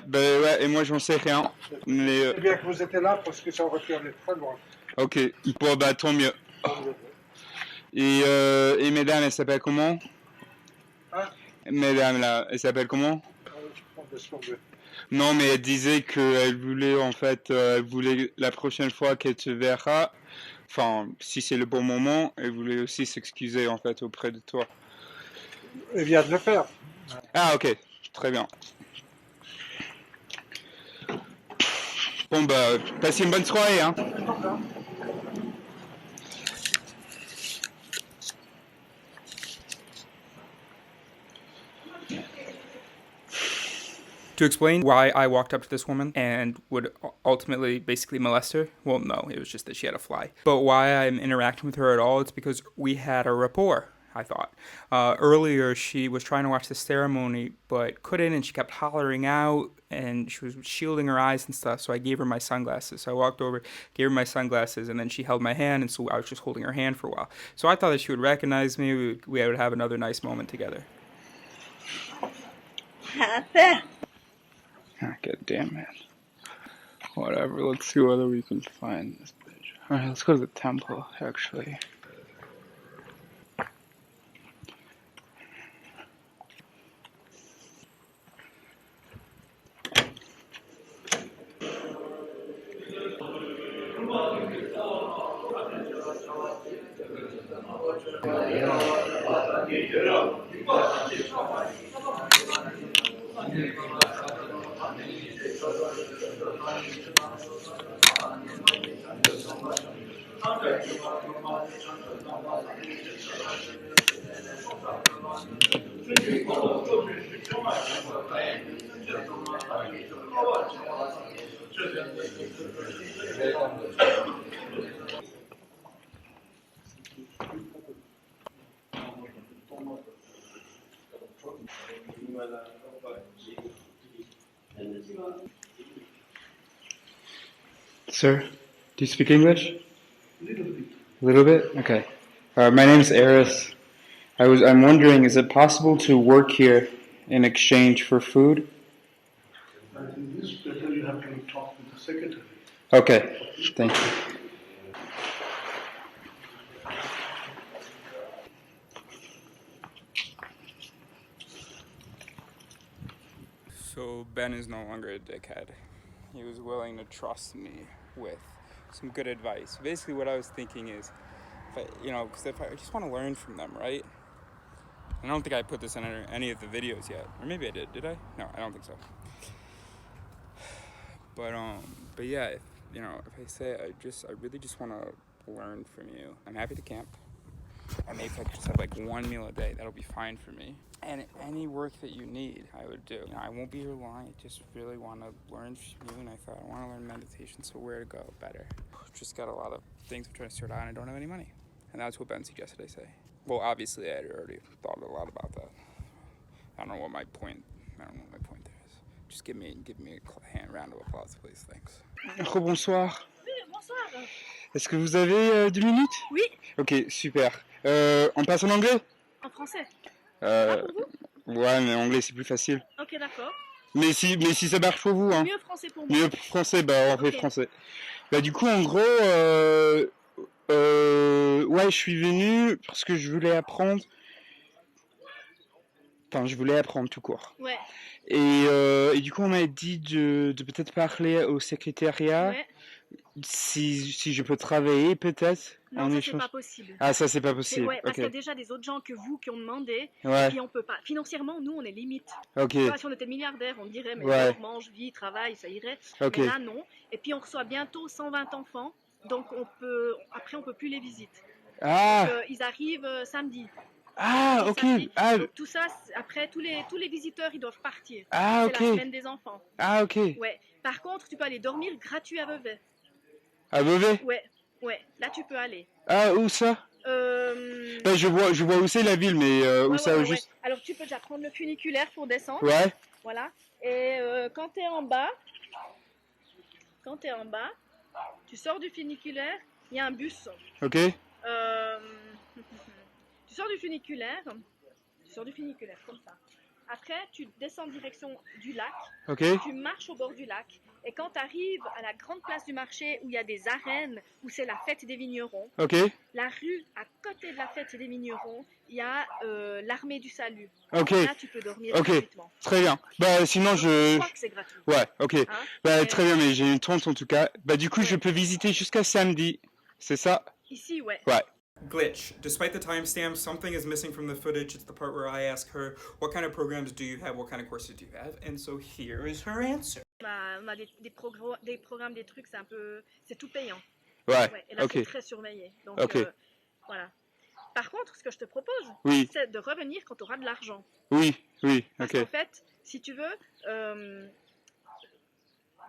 Speaker 6: et moi j'en sais rien. Mais...
Speaker 8: C'est bien que vous étiez là, parce que ça aurait pu aller très loin.
Speaker 6: Ok, bon bah tant mieux. Et mesdames, elles s'appellent comment?
Speaker 8: Hein?
Speaker 6: Mesdames là, elles s'appellent comment? Non, mais elle disait qu'elle voulait elle voulait la prochaine fois qu'elle te verra, enfin, si c'est le bon moment, elle voulait aussi s'excuser auprès de toi.
Speaker 8: Elle vient de le faire.
Speaker 6: Ah ok, très bien. Bon bah, passez une bonne soirée, hein. To explain why I walked up to this woman and would ultimately basically molest her, well, no, it was just that she had a fly. But why I'm interacting with her at all, it's because we had a rapport, I thought. Earlier, she was trying to watch the ceremony, but couldn't, and she kept hollering out, and she was shielding her eyes and stuff, so I gave her my sunglasses. So I walked over, gave her my sunglasses, and then she held my hand, and so I was just holding her hand for a while. So I thought that she would recognize me, we would have another nice moment together. Ah, God damn it. Whatever, let's see whether we can find this bitch. Alright, let's go to the temple, actually. Sir, do you speak English? A little bit. Okay. My name is Eris. I'm wondering, is it possible to work here in exchange for food?
Speaker 8: I think this better you have to talk with the secretary.
Speaker 6: Okay, thank you. So Ben is no longer a dickhead. He was willing to trust me with some good advice. Basically what I was thinking is, because if I just want to learn from them, right? I don't think I put this in any of the videos yet. Or maybe I did I? No, I don't think so. But yeah, if I say I really just want to learn from you. I'm happy to camp. I may just have like one meal a day. That'll be fine for me. And any work that you need, I would do. I won't be here long. I just really want to learn from you. And I thought I want to learn meditation, so where to go better. Just got a lot of things I'm trying to sort out, and I don't have any money. And that's what Ben suggested I say. Well, obviously, I had already thought a lot about that. I don't know what my point there is. Just give me a round of applause, please. Thanks. Bonsoir.
Speaker 9: Oui, bonsoir.
Speaker 6: Est-ce que vous avez 2 minutes?
Speaker 9: Oui.
Speaker 6: Ok, super. On passe en anglais?
Speaker 9: En français.
Speaker 6: Pour vous? Ouais, mais anglais c'est plus facile.
Speaker 9: Ok, d'accord.
Speaker 6: Mais si ça marche pour vous, hein.
Speaker 9: Mieux français pour moi.
Speaker 6: Mieux français, on fait français. Du coup, en gros, ouais, je suis venu parce que je voulais apprendre. Enfin, je voulais apprendre tout court.
Speaker 9: Ouais.
Speaker 6: Et du coup, on m'a dit de peut-être parler au secrétariat.
Speaker 9: Ouais.
Speaker 6: Si je peux travailler, peut-être.
Speaker 9: Non, ça c'est pas possible.
Speaker 6: Ah, ça c'est pas possible.
Speaker 9: Ouais, parce qu'il y a déjà des autres gens que vous qui ont demandé,
Speaker 6: ouais.
Speaker 9: Et puis on peut pas. Financièrement, nous on est limite.
Speaker 6: Ok.
Speaker 9: Enfin, si on était milliardaire, on dirait, mais
Speaker 6: ouais.
Speaker 9: on mange, vie, travail, ça irait.
Speaker 6: Okay.
Speaker 9: Mais là, non. Et puis on reçoit bientôt 120 enfants, donc après on peut plus les visiter.
Speaker 6: Ah.
Speaker 9: Donc, ils arrivent samedi.
Speaker 6: Ah, ok.
Speaker 9: Samedi.
Speaker 6: Ah.
Speaker 9: Donc, tout ça, après tous les visiteurs, ils doivent partir.
Speaker 6: Ah, ok.
Speaker 9: C'est la semaine des enfants.
Speaker 6: Ah, ok.
Speaker 9: Ouais. Par contre, tu peux aller dormir gratuit à Vevey.
Speaker 6: À Vevey?
Speaker 9: Ouais. Là, tu peux aller.
Speaker 6: Ah, où ça? Je vois où c'est la ville, mais où ça au juste?
Speaker 9: Alors, tu peux déjà prendre le funiculaire pour descendre.
Speaker 6: Ouais.
Speaker 9: Voilà. Et quand tu es en bas, tu sors du funiculaire, il y a un bus.
Speaker 6: Ok.
Speaker 9: Tu sors du funiculaire comme ça. Après, tu descends en direction du lac.
Speaker 6: Ok.
Speaker 9: Tu marches au bord du lac. Et quand tu arrives à la grande place du marché où il y a des arènes, où c'est la fête des vignerons,
Speaker 6: ok.
Speaker 9: La rue à côté de la fête des vignerons, il y a l'armée du salut.
Speaker 6: Ok.
Speaker 9: Là, tu peux dormir gratuitement.
Speaker 6: Très bien. Sinon
Speaker 9: je crois que c'est gratuit.
Speaker 6: Ouais, ok.
Speaker 9: Hein?
Speaker 6: Très bien, mais j'ai une tente en tout cas. Du coup, je peux visiter jusqu'à samedi. C'est ça?
Speaker 9: Ici, ouais.
Speaker 6: Ouais.
Speaker 1: glitch. Despite the timestamp, something is missing from the footage. It's the part where I ask her, what kind of programs do you have? What kind of courses do you have? And so here is her answer.
Speaker 9: On a des programmes, des trucs, c'est tout payant.
Speaker 10: Ouais,
Speaker 9: Et là,
Speaker 10: ok.
Speaker 9: c'est très surveillé. Donc,
Speaker 10: Ok.
Speaker 9: Voilà. Par contre, ce que je te propose,
Speaker 10: Oui.
Speaker 9: c'est de revenir quand tu auras de l'argent.
Speaker 10: Oui, oui,
Speaker 9: Parce
Speaker 10: ok.
Speaker 9: qu'en fait, si tu veux,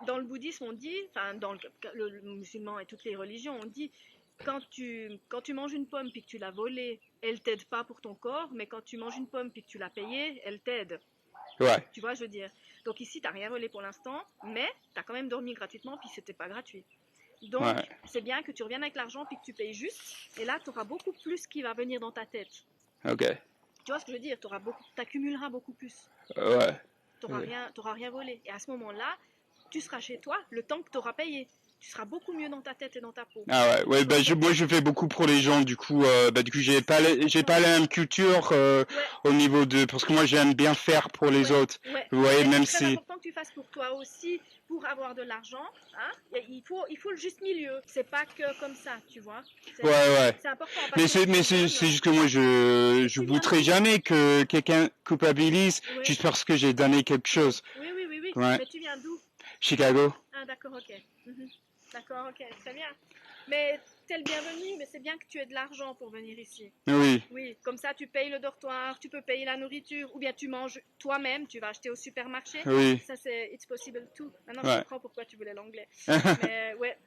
Speaker 9: dans le bouddhisme, on dit, enfin, dans le musulman et toutes les religions, on dit, quand tu manges une pomme puis que tu l'as volée, elle t'aide pas pour ton corps, mais quand tu manges une pomme puis que tu l'as payée, elle t'aide.
Speaker 10: Ouais.
Speaker 9: Tu vois, je veux dire. Donc ici, tu n'as rien volé pour l'instant, mais tu as quand même dormi gratuitement puis c'était pas gratuit. Donc,
Speaker 10: Ouais.
Speaker 9: c'est bien que tu reviennes avec l'argent puis que tu payes juste, et là, tu auras beaucoup plus qui va venir dans ta tête.
Speaker 10: Ok.
Speaker 9: Tu vois ce que je veux dire? Tu accumuleras beaucoup plus.
Speaker 10: Ouais.
Speaker 9: Tu n'auras rien volé. Et à ce moment-là, tu seras chez toi le temps que tu auras payé. Tu seras beaucoup mieux dans ta tête et dans ta peau.
Speaker 10: Ah ouais, ouais, bah moi je fais beaucoup pour les gens, du coup j'ai pas la même culture au niveau de, parce que moi j'aime bien faire pour les autres.
Speaker 9: Ouais.
Speaker 10: Vous voyez, même
Speaker 9: c'est
Speaker 10: si.
Speaker 9: très important que tu fasses pour toi aussi, pour avoir de l'argent. Hein. Il faut le juste milieu. C'est pas que comme ça, tu vois.
Speaker 10: Ouais.
Speaker 9: C'est important.
Speaker 10: Mais c'est juste que moi je voudrais jamais que quelqu'un culpabilise juste parce que j'ai donné quelque chose.
Speaker 9: Oui.
Speaker 10: Ouais.
Speaker 9: Mais tu viens d'où?
Speaker 10: Chicago.
Speaker 9: Ah d'accord, ok. D'accord, ok, très bien. Mais t'es le bienvenu, mais c'est bien que tu aies de l'argent pour venir ici.
Speaker 10: Oui.
Speaker 9: Oui, comme ça tu payes le dortoir, tu peux payer la nourriture, ou bien tu manges toi-même, tu vas acheter au supermarché.
Speaker 10: Oui.
Speaker 9: Ça c'est It's possible too. Maintenant
Speaker 10: Ouais.
Speaker 9: je comprends pourquoi tu voulais l'anglais. Mais ouais.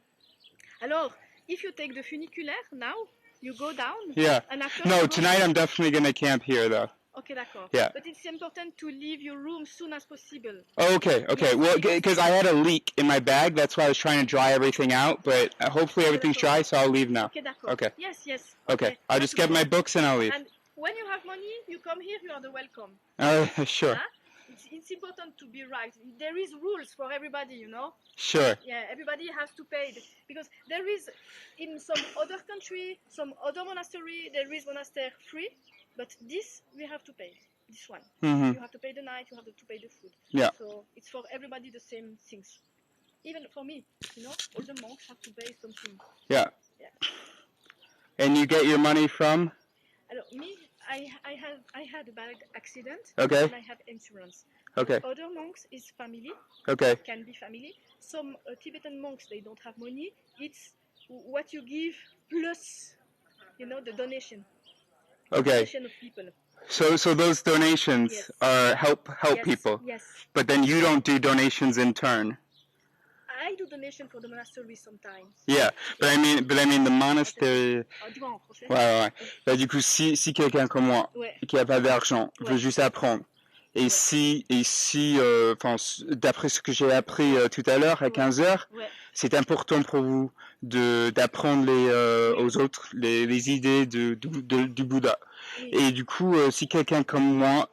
Speaker 9: Alors, if you take the funiculaire now, you go down.
Speaker 10: Yeah.
Speaker 9: And after
Speaker 10: No,
Speaker 9: you go-
Speaker 10: tonight I'm definitely gonna camp here though.
Speaker 9: Ok, d'accord.
Speaker 10: Yeah.
Speaker 9: But it's important to leave your room soon as possible.
Speaker 10: Oh, okay.
Speaker 9: Yes,
Speaker 10: Well, because I had a leak in my bag, that's why I was trying to dry everything out. But hopefully everything's dry, so I'll leave now.
Speaker 9: Ok, d'accord.
Speaker 10: Okay.
Speaker 9: Yes.
Speaker 10: Okay. I'll just get my books and I'll leave.
Speaker 9: And when you have money, you come here, you are the welcome.
Speaker 10: Sure.
Speaker 9: Huh? It's important to be right. There is rules for everybody, you know.
Speaker 10: Sure.
Speaker 9: Yeah, everybody has to pay because there is in some other country, some other monastery, there is monastery free, but this we have to pay. This one,
Speaker 10: Mhm.
Speaker 9: you have to pay the night, you have to pay the food.
Speaker 10: Yeah.
Speaker 9: So it's for everybody the same things. Even for me, you know, all the monks have to pay something.
Speaker 10: Yeah.
Speaker 9: Yeah.
Speaker 10: And you get your money from?
Speaker 9: Alors, me, I had a bad accident.
Speaker 10: Okay.
Speaker 9: And I have insurance.
Speaker 10: Okay.
Speaker 9: Other monks is family.
Speaker 10: Okay.
Speaker 9: Can be family. Some Tibetan monks, they don't have money. It's what you give plus, you know, the donation.
Speaker 10: Okay.
Speaker 9: Donation of people.
Speaker 10: So those donations
Speaker 9: Yes.
Speaker 10: are help
Speaker 9: Yes,
Speaker 10: people.
Speaker 9: yes.
Speaker 10: But then you don't do donations in turn.
Speaker 9: I do donation for the monastery sometimes.
Speaker 10: Yeah, but I mean the monastery.
Speaker 9: Du moins en français.
Speaker 10: Ouais. Bah, du coup, si quelqu'un comme moi,
Speaker 9: Ouais.
Speaker 10: qui a pas d'argent, veut
Speaker 9: Ouais.
Speaker 10: juste apprendre, et si, d'après ce que j'ai appris tout à l'heure, à 15 heures,
Speaker 9: Ouais.
Speaker 10: c'est important pour vous d'apprendre aux autres les idées du Bouddha.
Speaker 9: Oui.
Speaker 10: Et du coup, si quelqu'un comme moi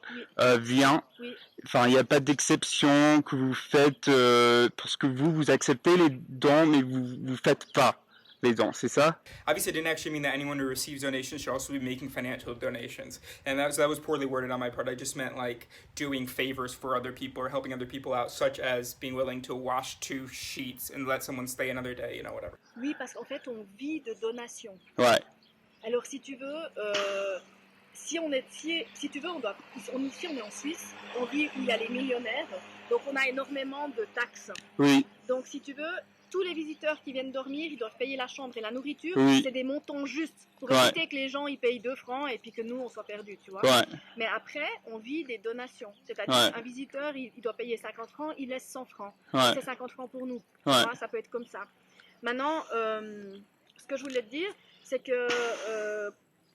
Speaker 10: vient,
Speaker 9: Oui.
Speaker 10: enfin, il n'y a pas d'exception que vous faites parce que vous acceptez les dons, mais vous faites pas les dons, c'est ça?
Speaker 1: Obviously, I didn't actually mean that anyone who receives donations should also be making financial donations. And that was poorly worded on my part. I just meant like doing favors for other people or helping other people out, such as being willing to wash 2 sheets and let someone stay another day, you know, whatever.
Speaker 9: Oui, parce qu'en fait, on vit de donations.
Speaker 10: Ouais.
Speaker 9: Alors, si tu veux, si tu veux, ici, on est en Suisse, on vit où il y a les millionnaires, donc on a énormément de taxes.
Speaker 10: Oui.
Speaker 9: Donc, si tu veux, tous les visiteurs qui viennent dormir, ils doivent payer la chambre et la nourriture.
Speaker 10: Oui.
Speaker 9: C'est des montants justes pour
Speaker 10: Ouais.
Speaker 9: éviter que les gens ils payent 2 francs et puis que nous on soit perdus, tu vois.
Speaker 10: Ouais.
Speaker 9: Mais après, on vit des donations. C'est-à-dire
Speaker 10: Ouais.
Speaker 9: un visiteur, il doit payer 50 francs, il laisse 100 francs.
Speaker 10: Ouais.
Speaker 9: C'est 50 francs pour nous.
Speaker 10: Ouais.
Speaker 9: Tu vois, ça peut être comme ça. Maintenant, ce que je voulais te dire, c'est que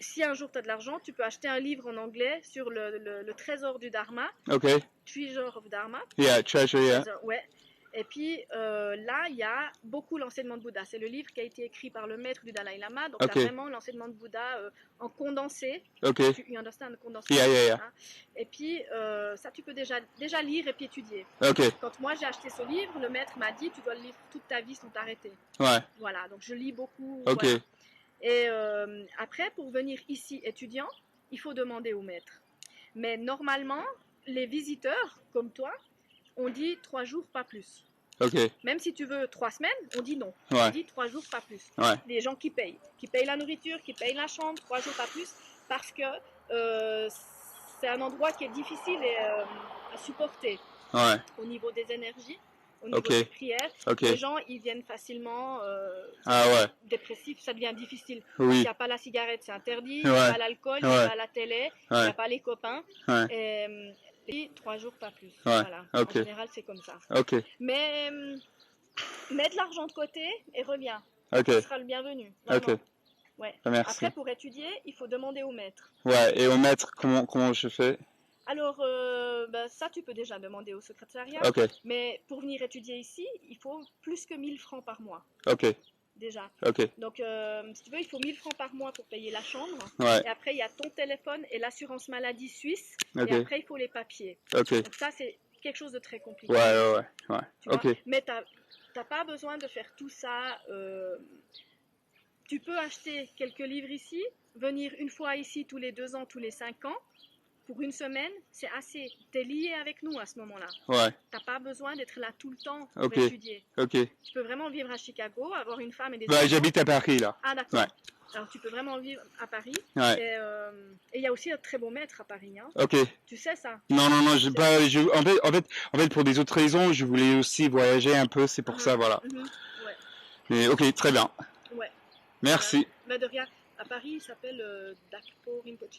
Speaker 9: si un jour tu as de l'argent, tu peux acheter un livre en anglais sur le trésor du Dharma.
Speaker 10: Okay.
Speaker 9: Treasure of Dharma.
Speaker 10: Yeah, treasure, yeah.
Speaker 9: Ouais. Et puis là, il y a beaucoup l'enseignement de Bouddha. C'est le livre qui a été écrit par le maître du Dalai Lama. Donc,
Speaker 10: Ok.
Speaker 9: tu as vraiment l'enseignement de Bouddha en condensé.
Speaker 10: Okay.
Speaker 9: You understand, condensé.
Speaker 10: Yeah.
Speaker 9: Hein. Et puis, ça, tu peux déjà lire et puis étudier.
Speaker 10: Okay.
Speaker 9: Quand moi, j'ai acheté ce livre, le maître m'a dit, tu dois le lire toute ta vie sans t'arrêter.
Speaker 10: Ouais.
Speaker 9: Voilà, donc je lis beaucoup.
Speaker 10: Ok.
Speaker 9: Voilà. Et après, pour venir ici étudiant, il faut demander au maître. Mais normalement, les visiteurs, comme toi, on dit 3 jours, pas plus.
Speaker 10: Ok.
Speaker 9: Même si tu veux 3 semaines, on dit non.
Speaker 10: Ouais.
Speaker 9: On dit 3 jours, pas plus.
Speaker 10: Ouais.
Speaker 9: Les gens qui payent la nourriture, qui payent la chambre, 3 jours, pas plus, parce que c'est un endroit qui est difficile à supporter.
Speaker 10: Ouais.
Speaker 9: Au niveau des énergies, au niveau
Speaker 10: Ok.
Speaker 9: des prières.
Speaker 10: Ok.
Speaker 9: Les gens, ils viennent facilement
Speaker 10: Ah ouais.
Speaker 9: dépressifs, ça devient difficile.
Speaker 10: Oui.
Speaker 9: Parce qu'il n'y a pas la cigarette, c'est interdit, il n'y
Speaker 10: Ouais.
Speaker 9: a pas l'alcool, il n'y
Speaker 10: Ouais.
Speaker 9: a pas la télé, il
Speaker 10: Ouais.
Speaker 9: n'y a pas les copains.
Speaker 10: Ouais.
Speaker 9: Et 3 jours, pas plus.
Speaker 10: Ouais.
Speaker 9: Voilà.
Speaker 10: Ok.
Speaker 9: En général, c'est comme ça.
Speaker 10: Ok.
Speaker 9: Mais mets de l'argent de côté et reviens.
Speaker 10: Ok.
Speaker 9: Tu seras le bienvenu. Vraiment.
Speaker 10: Ok.
Speaker 9: Ouais.
Speaker 10: Merci.
Speaker 9: Après, pour étudier, il faut demander au maître.
Speaker 10: Ouais, et au maître, comment je fais?
Speaker 9: Alors, ça, tu peux déjà demander au secrétariat.
Speaker 10: Ok.
Speaker 9: Mais pour venir étudier ici, il faut plus que 1000 francs par mois.
Speaker 10: Ok.
Speaker 9: Déjà.
Speaker 10: Ok.
Speaker 9: Donc, si tu veux, il faut 1000 francs par mois pour payer la chambre.
Speaker 10: Ouais.
Speaker 9: Et après, il y a ton téléphone et l'assurance maladie suisse.
Speaker 10: Ok.
Speaker 9: Et après, il faut les papiers.
Speaker 10: Ok.
Speaker 9: Donc, ça, c'est quelque chose de très compliqué.
Speaker 10: Ouais.
Speaker 9: Tu vois.
Speaker 10: Ok.
Speaker 9: Mais t'as pas besoin de faire tout ça. Tu peux acheter quelques livres ici, venir une fois ici tous les 2 ans, tous les 5 ans. Pour une semaine, c'est assez. T'es lié avec nous à ce moment-là.
Speaker 10: Ouais.
Speaker 9: T'as pas besoin d'être là tout le temps pour
Speaker 10: Ok.
Speaker 9: étudier.
Speaker 10: Ok.
Speaker 9: Tu peux vraiment vivre à Chicago, avoir une femme et des
Speaker 10: Bah,
Speaker 9: enfants.
Speaker 10: j'habite à Paris, là.
Speaker 9: Ah d'accord.
Speaker 10: Ouais.
Speaker 9: Alors tu peux vraiment vivre à Paris.
Speaker 10: Ouais.
Speaker 9: Et il y a aussi un très beau maître à Paris. Hein.
Speaker 10: Ok.
Speaker 9: Tu sais ça?
Speaker 10: Non, j'ai pas. En fait, pour des autres raisons, je voulais aussi voyager un peu, c'est pour ça, voilà.
Speaker 9: Ouais.
Speaker 10: Mais ok, très bien.
Speaker 9: Ouais.
Speaker 10: Merci.
Speaker 9: Mais de rien. À Paris, il s'appelle Dakpo Rinpoche.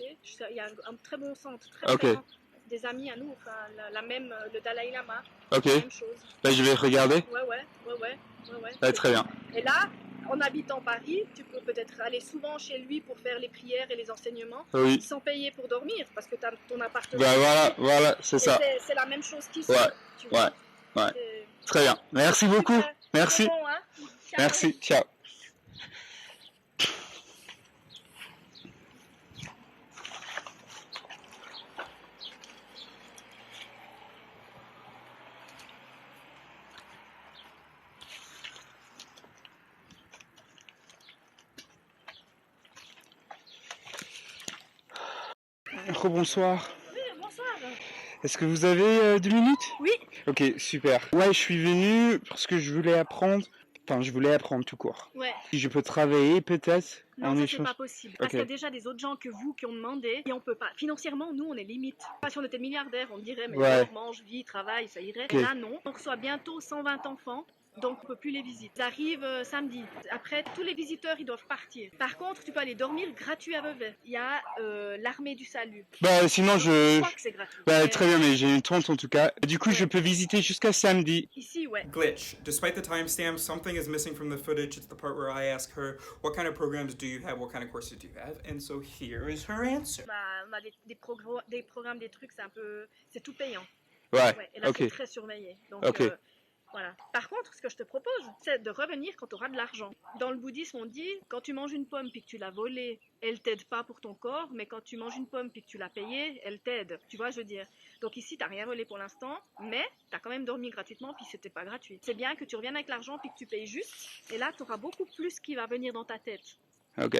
Speaker 9: Il y a un très bon centre, très
Speaker 10: Ok.
Speaker 9: grand. Des amis à nous, enfin la même, le Dalai Lama.
Speaker 10: Ok.
Speaker 9: La même chose.
Speaker 10: Là, je vais regarder.
Speaker 9: Ouais.
Speaker 10: Très bien.
Speaker 9: Et là, en habitant Paris, tu peux peut-être aller souvent chez lui pour faire les prières et les enseignements,
Speaker 10: Oui.
Speaker 9: sans payer pour dormir, parce que tu as ton appartement.
Speaker 10: Bah voilà, c'est
Speaker 9: Et
Speaker 10: ça.
Speaker 9: c'est la même chose qu'ici.
Speaker 10: Ouais.
Speaker 9: Tu vois.
Speaker 10: Ouais. Très bien. Merci beaucoup.
Speaker 9: Super.
Speaker 10: Merci.
Speaker 9: Bon, hein. Ciao.
Speaker 10: Merci. Ciao. Rebonsoir.
Speaker 9: Oui, bonsoir.
Speaker 10: Est-ce que vous avez 2 minutes?
Speaker 9: Oui.
Speaker 10: Ok, super. Ouais, je suis venu parce que je voulais apprendre tout court.
Speaker 9: Ouais.
Speaker 10: Si je peux travailler peut-être
Speaker 9: Non,
Speaker 10: en
Speaker 9: ça c'est
Speaker 10: échange.
Speaker 9: pas possible. Parce
Speaker 10: Ok.
Speaker 9: qu'il y a déjà des autres gens que vous qui ont demandé et on peut pas. Financièrement, nous on est limite. Pas si on était milliardaire, on dirait mais
Speaker 10: Ouais.
Speaker 9: dors, mange, vis, travaille, ça irait.
Speaker 10: Ok.
Speaker 9: Et là non. On reçoit bientôt 120 enfants. Donc on peut plus les visiter. Ils arrivent samedi. Après, tous les visiteurs ils doivent partir. Par contre, tu peux aller dormir gratuit à Vevey. Il y a l'armée du salut.
Speaker 10: Bah sinon
Speaker 9: Je crois que c'est gratuit.
Speaker 10: Bah
Speaker 9: Mais,
Speaker 10: très bien, mais j'ai une tante en tout cas. Du coup, je peux visiter jusqu'à samedi.
Speaker 9: Ici, ouais.
Speaker 1: Glitch. Despite the timestamp, something is missing from the footage. It's the part where I ask her, what kind of programs do you have? What kind of courses do you have? And so here is her answer.
Speaker 9: On a des programmes, des trucs, c'est tout payant.
Speaker 10: Ouais.
Speaker 9: Et là,
Speaker 10: Ok.
Speaker 9: c'est très surveillé. Donc,
Speaker 10: Ok.
Speaker 9: voilà. Par contre, ce que je te propose, c'est de revenir quand tu auras de l'argent. Dans le bouddhisme, on dit, quand tu manges une pomme puis que tu l'as volée, elle t'aide pas pour ton corps, mais quand tu manges une pomme puis que tu l'as payée, elle t'aide. Tu vois, je veux dire. Donc ici, tu n'as rien volé pour l'instant, mais tu as quand même dormi gratuitement puis c'était pas gratuit. C'est bien que tu reviennes avec l'argent puis que tu payes juste, et là, tu auras beaucoup plus qui va venir dans ta tête.
Speaker 10: Ok.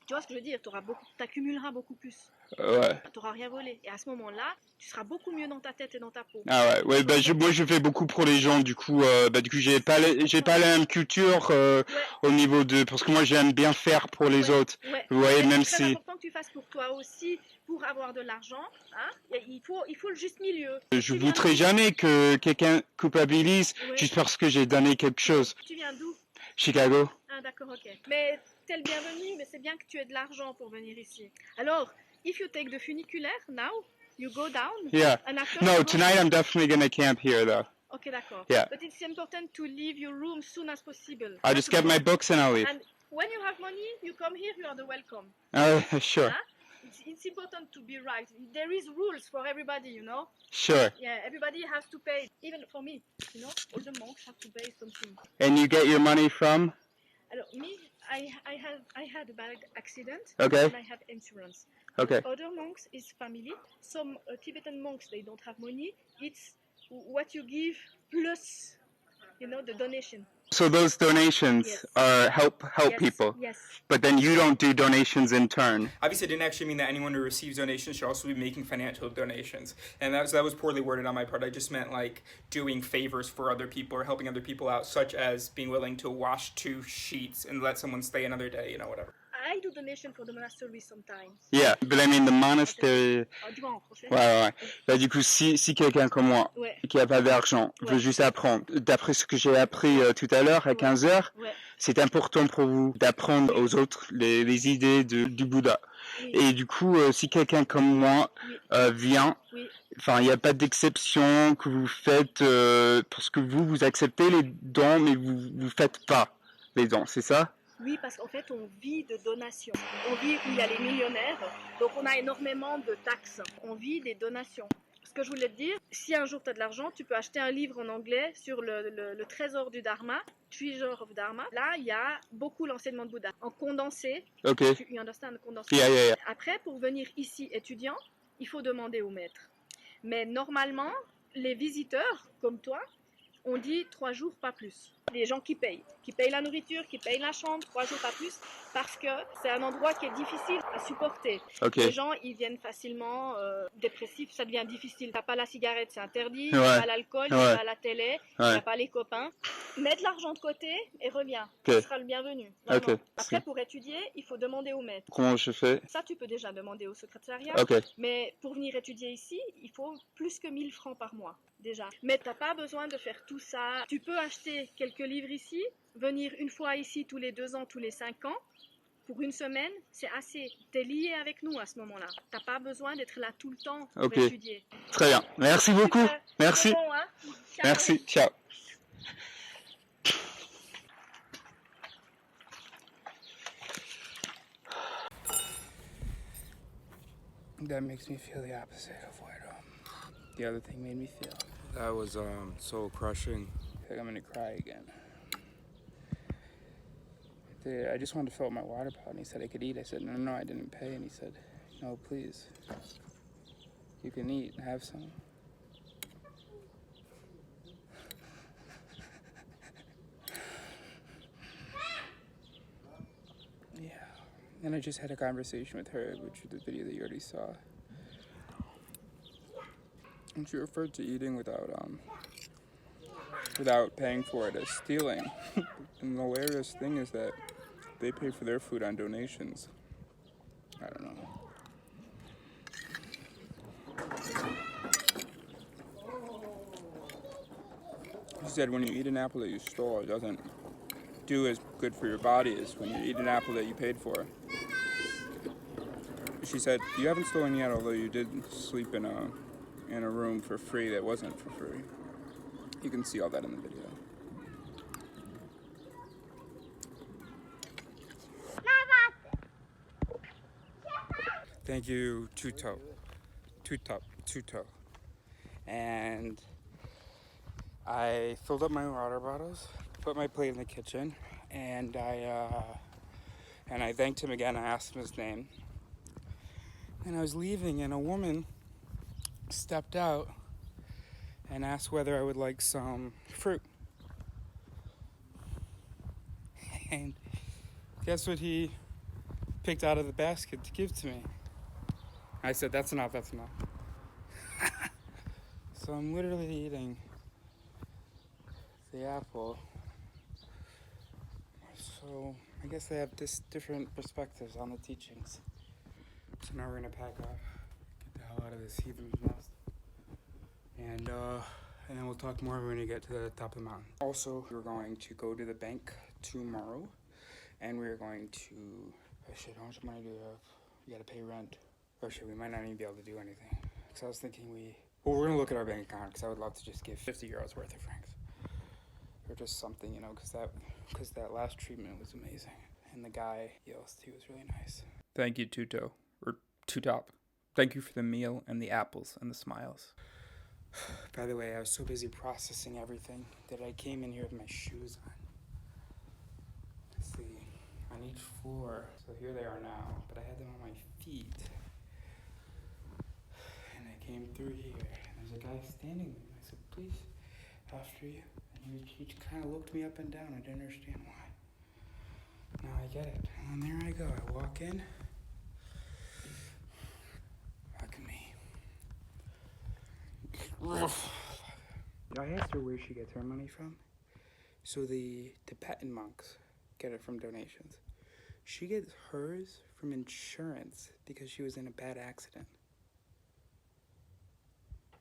Speaker 9: Tu vois ce que je veux dire? Tu accumuleras beaucoup plus.
Speaker 10: Ouais.
Speaker 9: Tu n'auras rien volé. Et à ce moment-là, tu seras beaucoup mieux dans ta tête et dans ta peau.
Speaker 10: Ah ouais, bah moi je fais beaucoup pour les gens, du coup j'ai pas la même culture au niveau de, parce que moi j'aime bien faire pour les autres.
Speaker 9: Ouais.
Speaker 10: Vous voyez, même
Speaker 9: c'est
Speaker 10: si.
Speaker 9: très important que tu fasses pour toi aussi, pour avoir de l'argent. Hein. Il faut le juste milieu.
Speaker 10: Je voudrais jamais que quelqu'un culpabilise juste parce que j'ai donné quelque chose.
Speaker 9: Tu viens d'où?
Speaker 10: Chicago.
Speaker 9: Ah d'accord, ok. Mais t'es le bienvenu, mais c'est bien que tu aies de l'argent pour venir ici. Alors, if you take the funiculaire now, you go down.
Speaker 10: Yeah.
Speaker 9: And after
Speaker 10: No,
Speaker 9: you go-
Speaker 10: tonight I'm definitely gonna camp here though.
Speaker 9: Ok, d'accord.
Speaker 10: Yeah.
Speaker 9: But it's important to leave your room as soon as possible.
Speaker 10: I'll just get my books and I'll leave.
Speaker 9: And when you have money, you come here, you are the welcome.
Speaker 10: Sure.
Speaker 9: Huh? It's important to be right. There is rules for everybody, you know.
Speaker 10: Sure.
Speaker 9: Yeah, everybody has to pay. Even for me, you know, all the monks have to pay something.
Speaker 10: And you get your money from?
Speaker 9: Alors, me, I had a bad accident.
Speaker 10: Okay.
Speaker 9: And I have insurance.
Speaker 10: Okay.
Speaker 9: Other monks is family. Some Tibetan monks, they don't have money. It's what you give plus, you know, the donation.
Speaker 10: So those donations
Speaker 9: Yes.
Speaker 10: are help
Speaker 9: Yes,
Speaker 10: people,
Speaker 9: yes.
Speaker 10: but then you don't do donations in turn.
Speaker 6: Obviously, it didn't actually mean that anyone who receives donations should also be making financial donations. And that was poorly worded on my part. I just meant like doing favors for other people or helping other people out, such as being willing to wash 2 sheets and let someone stay another day, whatever.
Speaker 9: I do donation for the monastery sometimes.
Speaker 10: Yeah, but I mean the monastery.
Speaker 9: Ah, tu vois en français?
Speaker 10: Ouais. Bah, du coup, si quelqu'un comme moi,
Speaker 9: Ouais.
Speaker 10: qui a pas d'argent, veut
Speaker 9: Ouais.
Speaker 10: juste apprendre, d'après ce que j'ai appris tout à l'heure à 15 heures,
Speaker 9: Ouais.
Speaker 10: c'est important pour vous d'apprendre aux autres les idées du Bouddha.
Speaker 9: Oui.
Speaker 10: Et du coup, si quelqu'un comme moi vient,
Speaker 9: Oui.
Speaker 10: enfin, il n'y a pas d'exception que vous faites, parce que vous acceptez les dons, mais vous faites pas les dons, c'est ça?
Speaker 9: Oui, parce qu'en fait, on vit de donations. On vit où il y a les millionnaires, donc on a énormément de taxes. On vit des donations. Ce que je voulais te dire, si un jour tu as de l'argent, tu peux acheter un livre en anglais sur le trésor du Dharma, Treasure of Dharma. Là, il y a beaucoup l'enseignement de Bouddha. En condensé,
Speaker 10: Ok.
Speaker 9: you understand, condensé.
Speaker 10: Yeah.
Speaker 9: Après, pour venir ici étudiant, il faut demander au maître. Mais normalement, les visiteurs, comme toi, on dit 3 jours, pas plus. Les gens qui payent la nourriture, qui payent la chambre, 3 jours, pas plus, parce que c'est un endroit qui est difficile à supporter.
Speaker 10: Okay.
Speaker 9: Les gens, ils viennent facilement dépressifs, ça devient difficile. T'as pas la cigarette, c'est interdit,
Speaker 10: Ouais.
Speaker 9: t'as pas l'alcool,
Speaker 10: Ouais.
Speaker 9: t'as pas la télé,
Speaker 10: Ouais.
Speaker 9: t'as pas les copains. Mets de l'argent de côté et reviens.
Speaker 10: Ok.
Speaker 9: Tu seras le bienvenu. Vraiment.
Speaker 10: Ok.
Speaker 9: Après, pour étudier, il faut demander au maître.
Speaker 10: Comment je fais?
Speaker 9: Ça, tu peux déjà demander au secrétariat.
Speaker 10: Ok.
Speaker 9: Mais pour venir étudier ici, il faut plus que 1000 francs par mois, déjà. Mais t'as pas besoin de faire tout ça. Tu peux acheter quelques livres ici, venir une fois ici tous les 2 ans, tous les 5 ans. Pour une semaine, c'est assez. T'es lié avec nous à ce moment-là. T'as pas besoin d'être là tout le temps pour
Speaker 10: Ok.
Speaker 9: étudier.
Speaker 10: Très bien. Merci beaucoup.
Speaker 9: Super.
Speaker 10: Merci.
Speaker 9: C'est bon, hein? Ciao.
Speaker 10: Merci. Ciao.
Speaker 6: That makes me feel the opposite of what the other thing made me feel.
Speaker 11: That was so crushing.
Speaker 6: I think I'm gonna cry again. I just wanted to fill up my water bottle, and he said I could eat. I said, no, I didn't pay. And he said, no, please. You can eat, have some. Yeah. And I just had a conversation with her, which is the video that you already saw. And she referred to eating without paying for it as stealing. And the hilarious thing is that they pay for their food on donations. I don't know. She said when you eat an apple that you stole, it doesn't do as good for your body as when you eat an apple that you paid for. She said, you haven't stolen yet, although you did sleep in a room for free that wasn't for free. You can see all that in the video. Thank you, HOOTA. And I filled up my water bottles, put my plate in the kitchen, and I thanked him again. I asked him his name. And I was leaving, and a woman stepped out and asked whether I would like some fruit. And guess what he picked out of the basket to give to me? I said, that's enough. So I'm literally eating the apple. So I guess they have different perspectives on the teachings. So now we're gonna pack up, get the hell out of this heathen's nest. And then we'll talk more when we get to the top of the mountain. Also, we're going to go to the bank tomorrow, and we're going to, oh shit, how much money do we have? We gotta pay rent. Oh shit, we might not even be able to do anything. Because I was thinking we're gonna look at our bank account, because I would love to just give 50 euros worth of francs. Or just something, because that last treatment was amazing. And the guy, he was really nice. Thank you, Tuto, or Tutop. Thank you for the meal and the apples and the smiles. By the way, I was so busy processing everything that I came in here with my shoes on. Let's see, on each floor. So here they are now, but I had them on my feet. And I came through here, and there's a guy standing there. I said, please, after you. And
Speaker 1: He kind of looked me up and down. I didn't understand why. Now I get it. And there I go. I walk in. Look at me. I asked her where she gets her money from. So the Tibetan monks get it from donations. She gets hers from insurance because she was in a bad accident.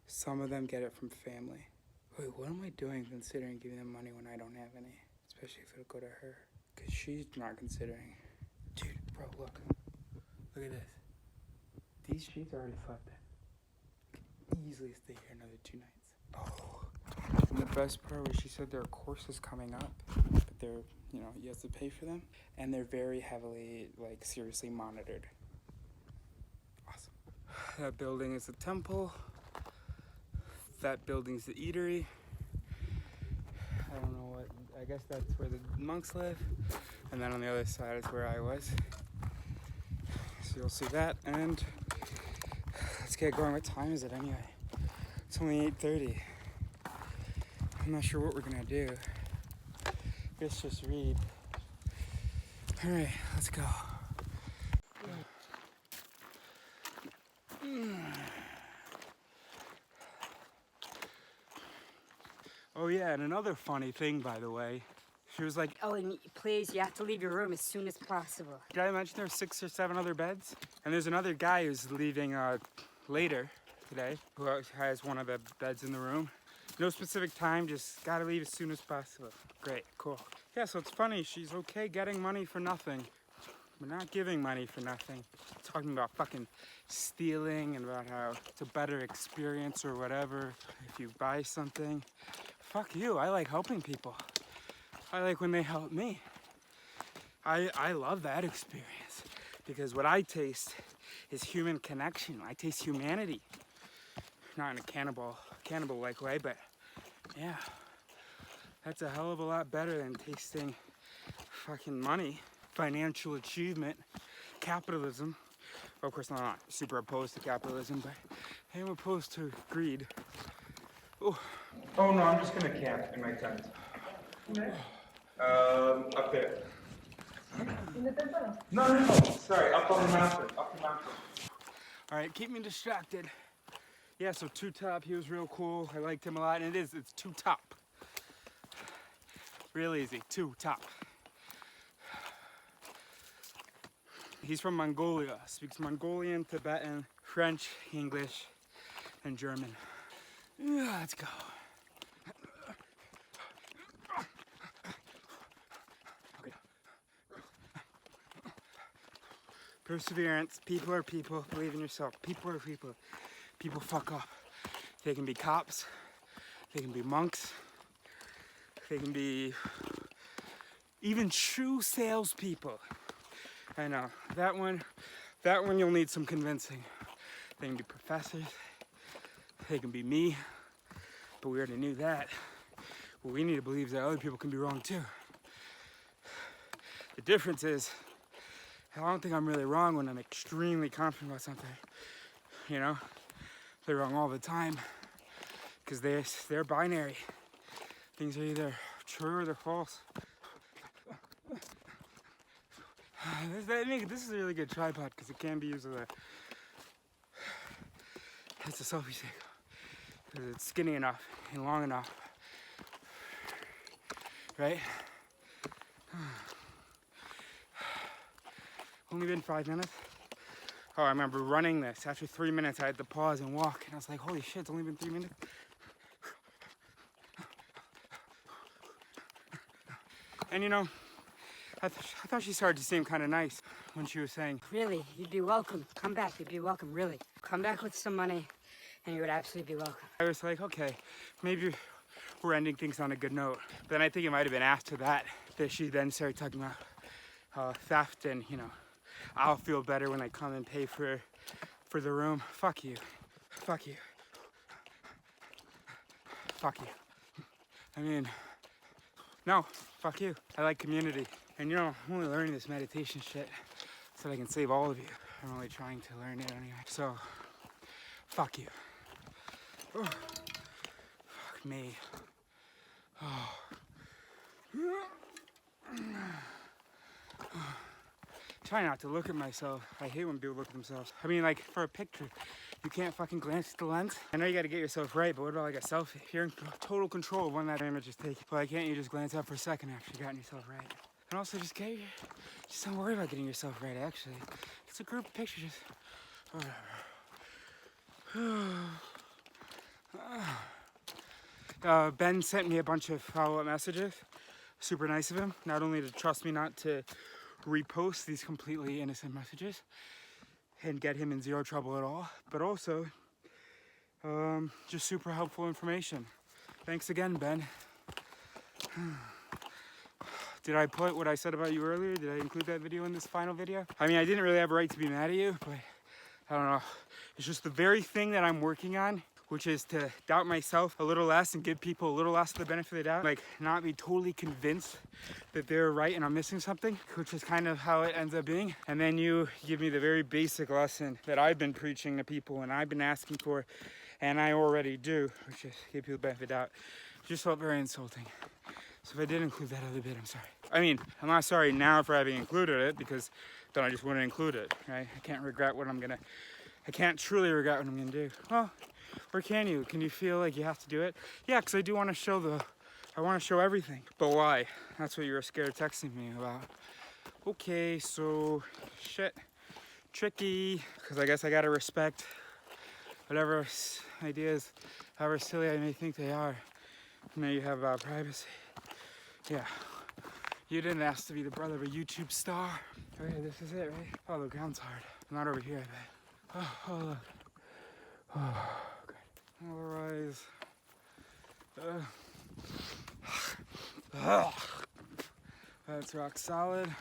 Speaker 1: Some of them get it from family. Wait, what am I doing considering giving them money when I don't have any? Especially if it'll go to her. Because she's not considering. Dude, bro, look. Look at this. These sheets already slept in. I could easily stay here another 2 nights. Oh. And the best part was she said there are courses coming up, but they're, you have to pay for them. And they're very heavily, seriously monitored. Awesome. That building is a temple. That building's the eatery. I don't know what, I guess that's where the monks live. And then on the other side is where I was. So you'll see that, and let's get going. What time is it anyway? It's only 8:30. I'm not sure what we're gonna do. Let's just read. All right, let's go. Oh yeah, and another funny thing, by the way, she was like,
Speaker 7: Oh, and please, you have to leave your room as soon as possible.
Speaker 1: did I mention there's 6 or 7 other beds? And there's another guy who's leaving later today, who has one of the beds in the room. No specific time, just gotta leave as soon as possible. Great, cool. Yeah, so it's funny, she's okay getting money for nothing, but not giving money for nothing. Talking about fucking stealing and about how it's a better experience or whatever if you buy something. Fuck you, I like helping people. I like when they help me. I love that experience because what I taste is human connection. I taste humanity. Not in a cannibal-like way, but yeah. That's a hell of a lot better than tasting fucking money, financial achievement, capitalism. Well, of course, I'm not super opposed to capitalism, but I am opposed to greed. Ooh. Oh no, I'm just gonna camp in my tent. Up there. No, sorry, up on the mountain, All right, keep me distracted. Yeah, so Two Top, he was real cool. I liked him a lot, and it's Two Top. Real easy, Two Top. He's from Mongolia, speaks Mongolian, Tibetan, French, English, and German. Yeah, let's go. Perseverance, people are people, believe in yourself. People are people. People fuck up. They can be cops, they can be monks, they can be even true salespeople. I know, that one you'll need some convincing. They can be professors, they can be me, but we already knew that. What we need to believe is that other people can be wrong too. The difference is, I don't think I'm really wrong when I'm extremely confident about something. You know, they're wrong all the time because they're binary. Things are either true or they're false. This is a really good tripod because it can be used as it's a selfie stick because it's skinny enough and long enough, right? Only been 5 minutes. Oh, I remember running this. After 3 minutes, I had to pause and walk, and I was like, holy shit, it's only been 3 minutes. And you know, I thought she started to seem kind of nice when she was saying,
Speaker 7: Really, you'd be welcome. Come back, you'd be welcome, really. Come back with some money, and you would absolutely be welcome.
Speaker 1: I was like, okay, maybe we're ending things on a good note. But then I think it might have been after that she then started talking about theft and, you know, I'll feel better when I come and pay for the room. Fuck you. Fuck you. Fuck you. I mean, no, fuck you. I like community. And you know, I'm only learning this meditation shit so that I can save all of you. I'm only trying to learn it anyway. So, fuck you. Oh. Fuck me. Try not to look at myself. I hate when people look at themselves. I mean, like, for a picture, you can't fucking glance at the lens. I know you gotta get yourself right, but what about like a selfie? You're in total control of when that image is taken. Why can't you just glance up for a second after you gotten yourself right? And also just don't worry about getting yourself right, actually. It's a group picture, just whatever. Ben sent me a bunch of follow-up messages. Super nice of him. Not only to trust me not to repost these completely innocent messages and get him in zero trouble at all, but also just super helpful information. Thanks again, Ben. Did I put what I said about you earlier? Did I include that video in this final video? I mean, I didn't really have a right to be mad at you, but I don't know. It's just the very thing that I'm working on, which is to doubt myself a little less and give people a little less of the benefit of the doubt. Like, not be totally convinced that they're right and I'm missing something, which is kind of how it ends up being. And then you give me the very basic lesson that I've been preaching to people and I've been asking for, and I already do, which is give people the benefit of the doubt. It just felt very insulting. So if I did include that other bit, I'm sorry. I mean, I'm not sorry now for having included it, because then I just wouldn't include it, right? I can't truly regret what I'm gonna do. Well, or can you? Can you feel like you have to do it? Yeah, because I do want to show I want to show everything. But why? That's what you were scared of texting me about. Okay, so shit. Tricky. Because I guess I gotta respect whatever ideas, however silly I may think they are. Now you have about privacy. Yeah. You didn't ask to be the brother of a YouTube star. Oh yeah, this is it, right? Oh, the ground's hard. Not over here, I bet. Oh, look. Oh, good. All rise. That's rock solid.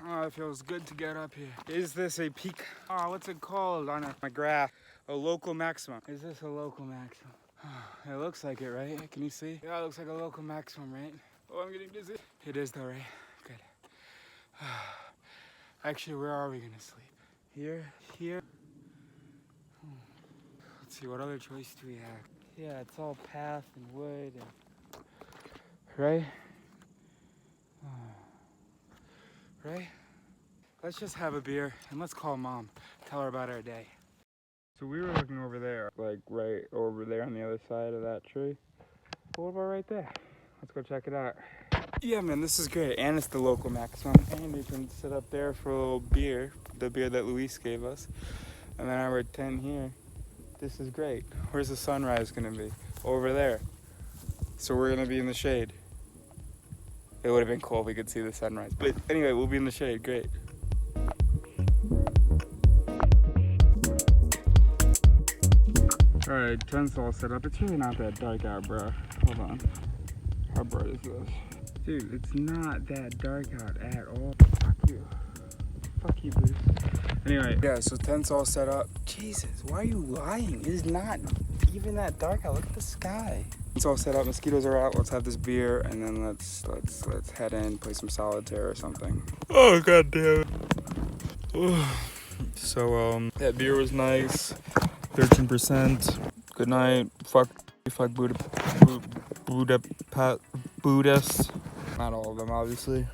Speaker 1: Oh, it feels good to get up here. Is this a peak? Oh, what's it called on my graph? A local maximum. Is this a local maximum? Oh, it looks like it, right? Can you see? Yeah, it looks like a local maximum, right? Oh, I'm getting dizzy. It is though, right? Good. Actually, where are we gonna sleep? Here? Here? Let's see, what other choice do we have? Yeah, it's all path and wood and... Right? Right? Let's just have a beer and let's call Mom. Tell her about our day. So we were looking over there, like right over there on the other side of that tree. What about right there? Let's go check it out. Yeah, man, this is great. And it's the local maximum. And you can sit up there for a little beer, the beer that Luis gave us. And then our tent here. This is great. Where's the sunrise gonna be? Over there. So we're gonna be in the shade. It would have been cool if we could see the sunrise. But anyway, we'll be in the shade. Great. Alright, tent's all set up. It's really not that dark out, bro. Hold on. How bright is this? Dude, it's not that dark out at all. Fuck you. Fuck you, Bruce. Anyway, yeah, so tent's all set up. Jesus, why are you lying? It is not even that dark out. Look at the sky. It's all set up. Mosquitoes are out. Let's have this beer, and then let's head in, play some solitaire or something. Oh, god damn it. So, that beer was nice. 13%. Good night. Fuck Buddhists. Not all of them, obviously.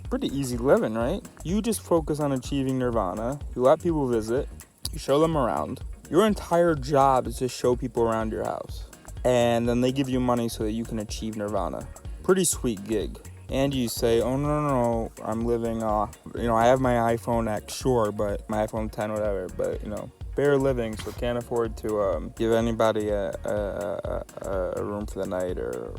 Speaker 1: Pretty easy living, right? You just focus on achieving nirvana. You let people visit. You show them around. Your entire job is to show people around your house. And then they give you money so that you can achieve nirvana. Pretty sweet gig. And you say, oh, no, I'm living, I have my iPhone X, sure, but my iPhone 10, whatever, but, bare living, so can't afford to give anybody a room for the night or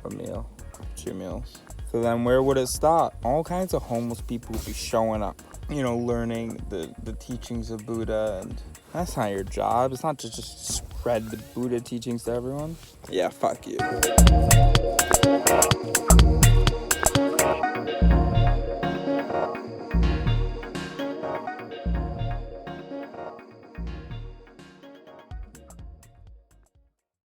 Speaker 1: a meal, 2 meals. So then where would it stop? All kinds of homeless people would be showing up, learning the teachings of Buddha, and that's not your job. It's not to just spread the Buddha teachings to everyone. Yeah, fuck you.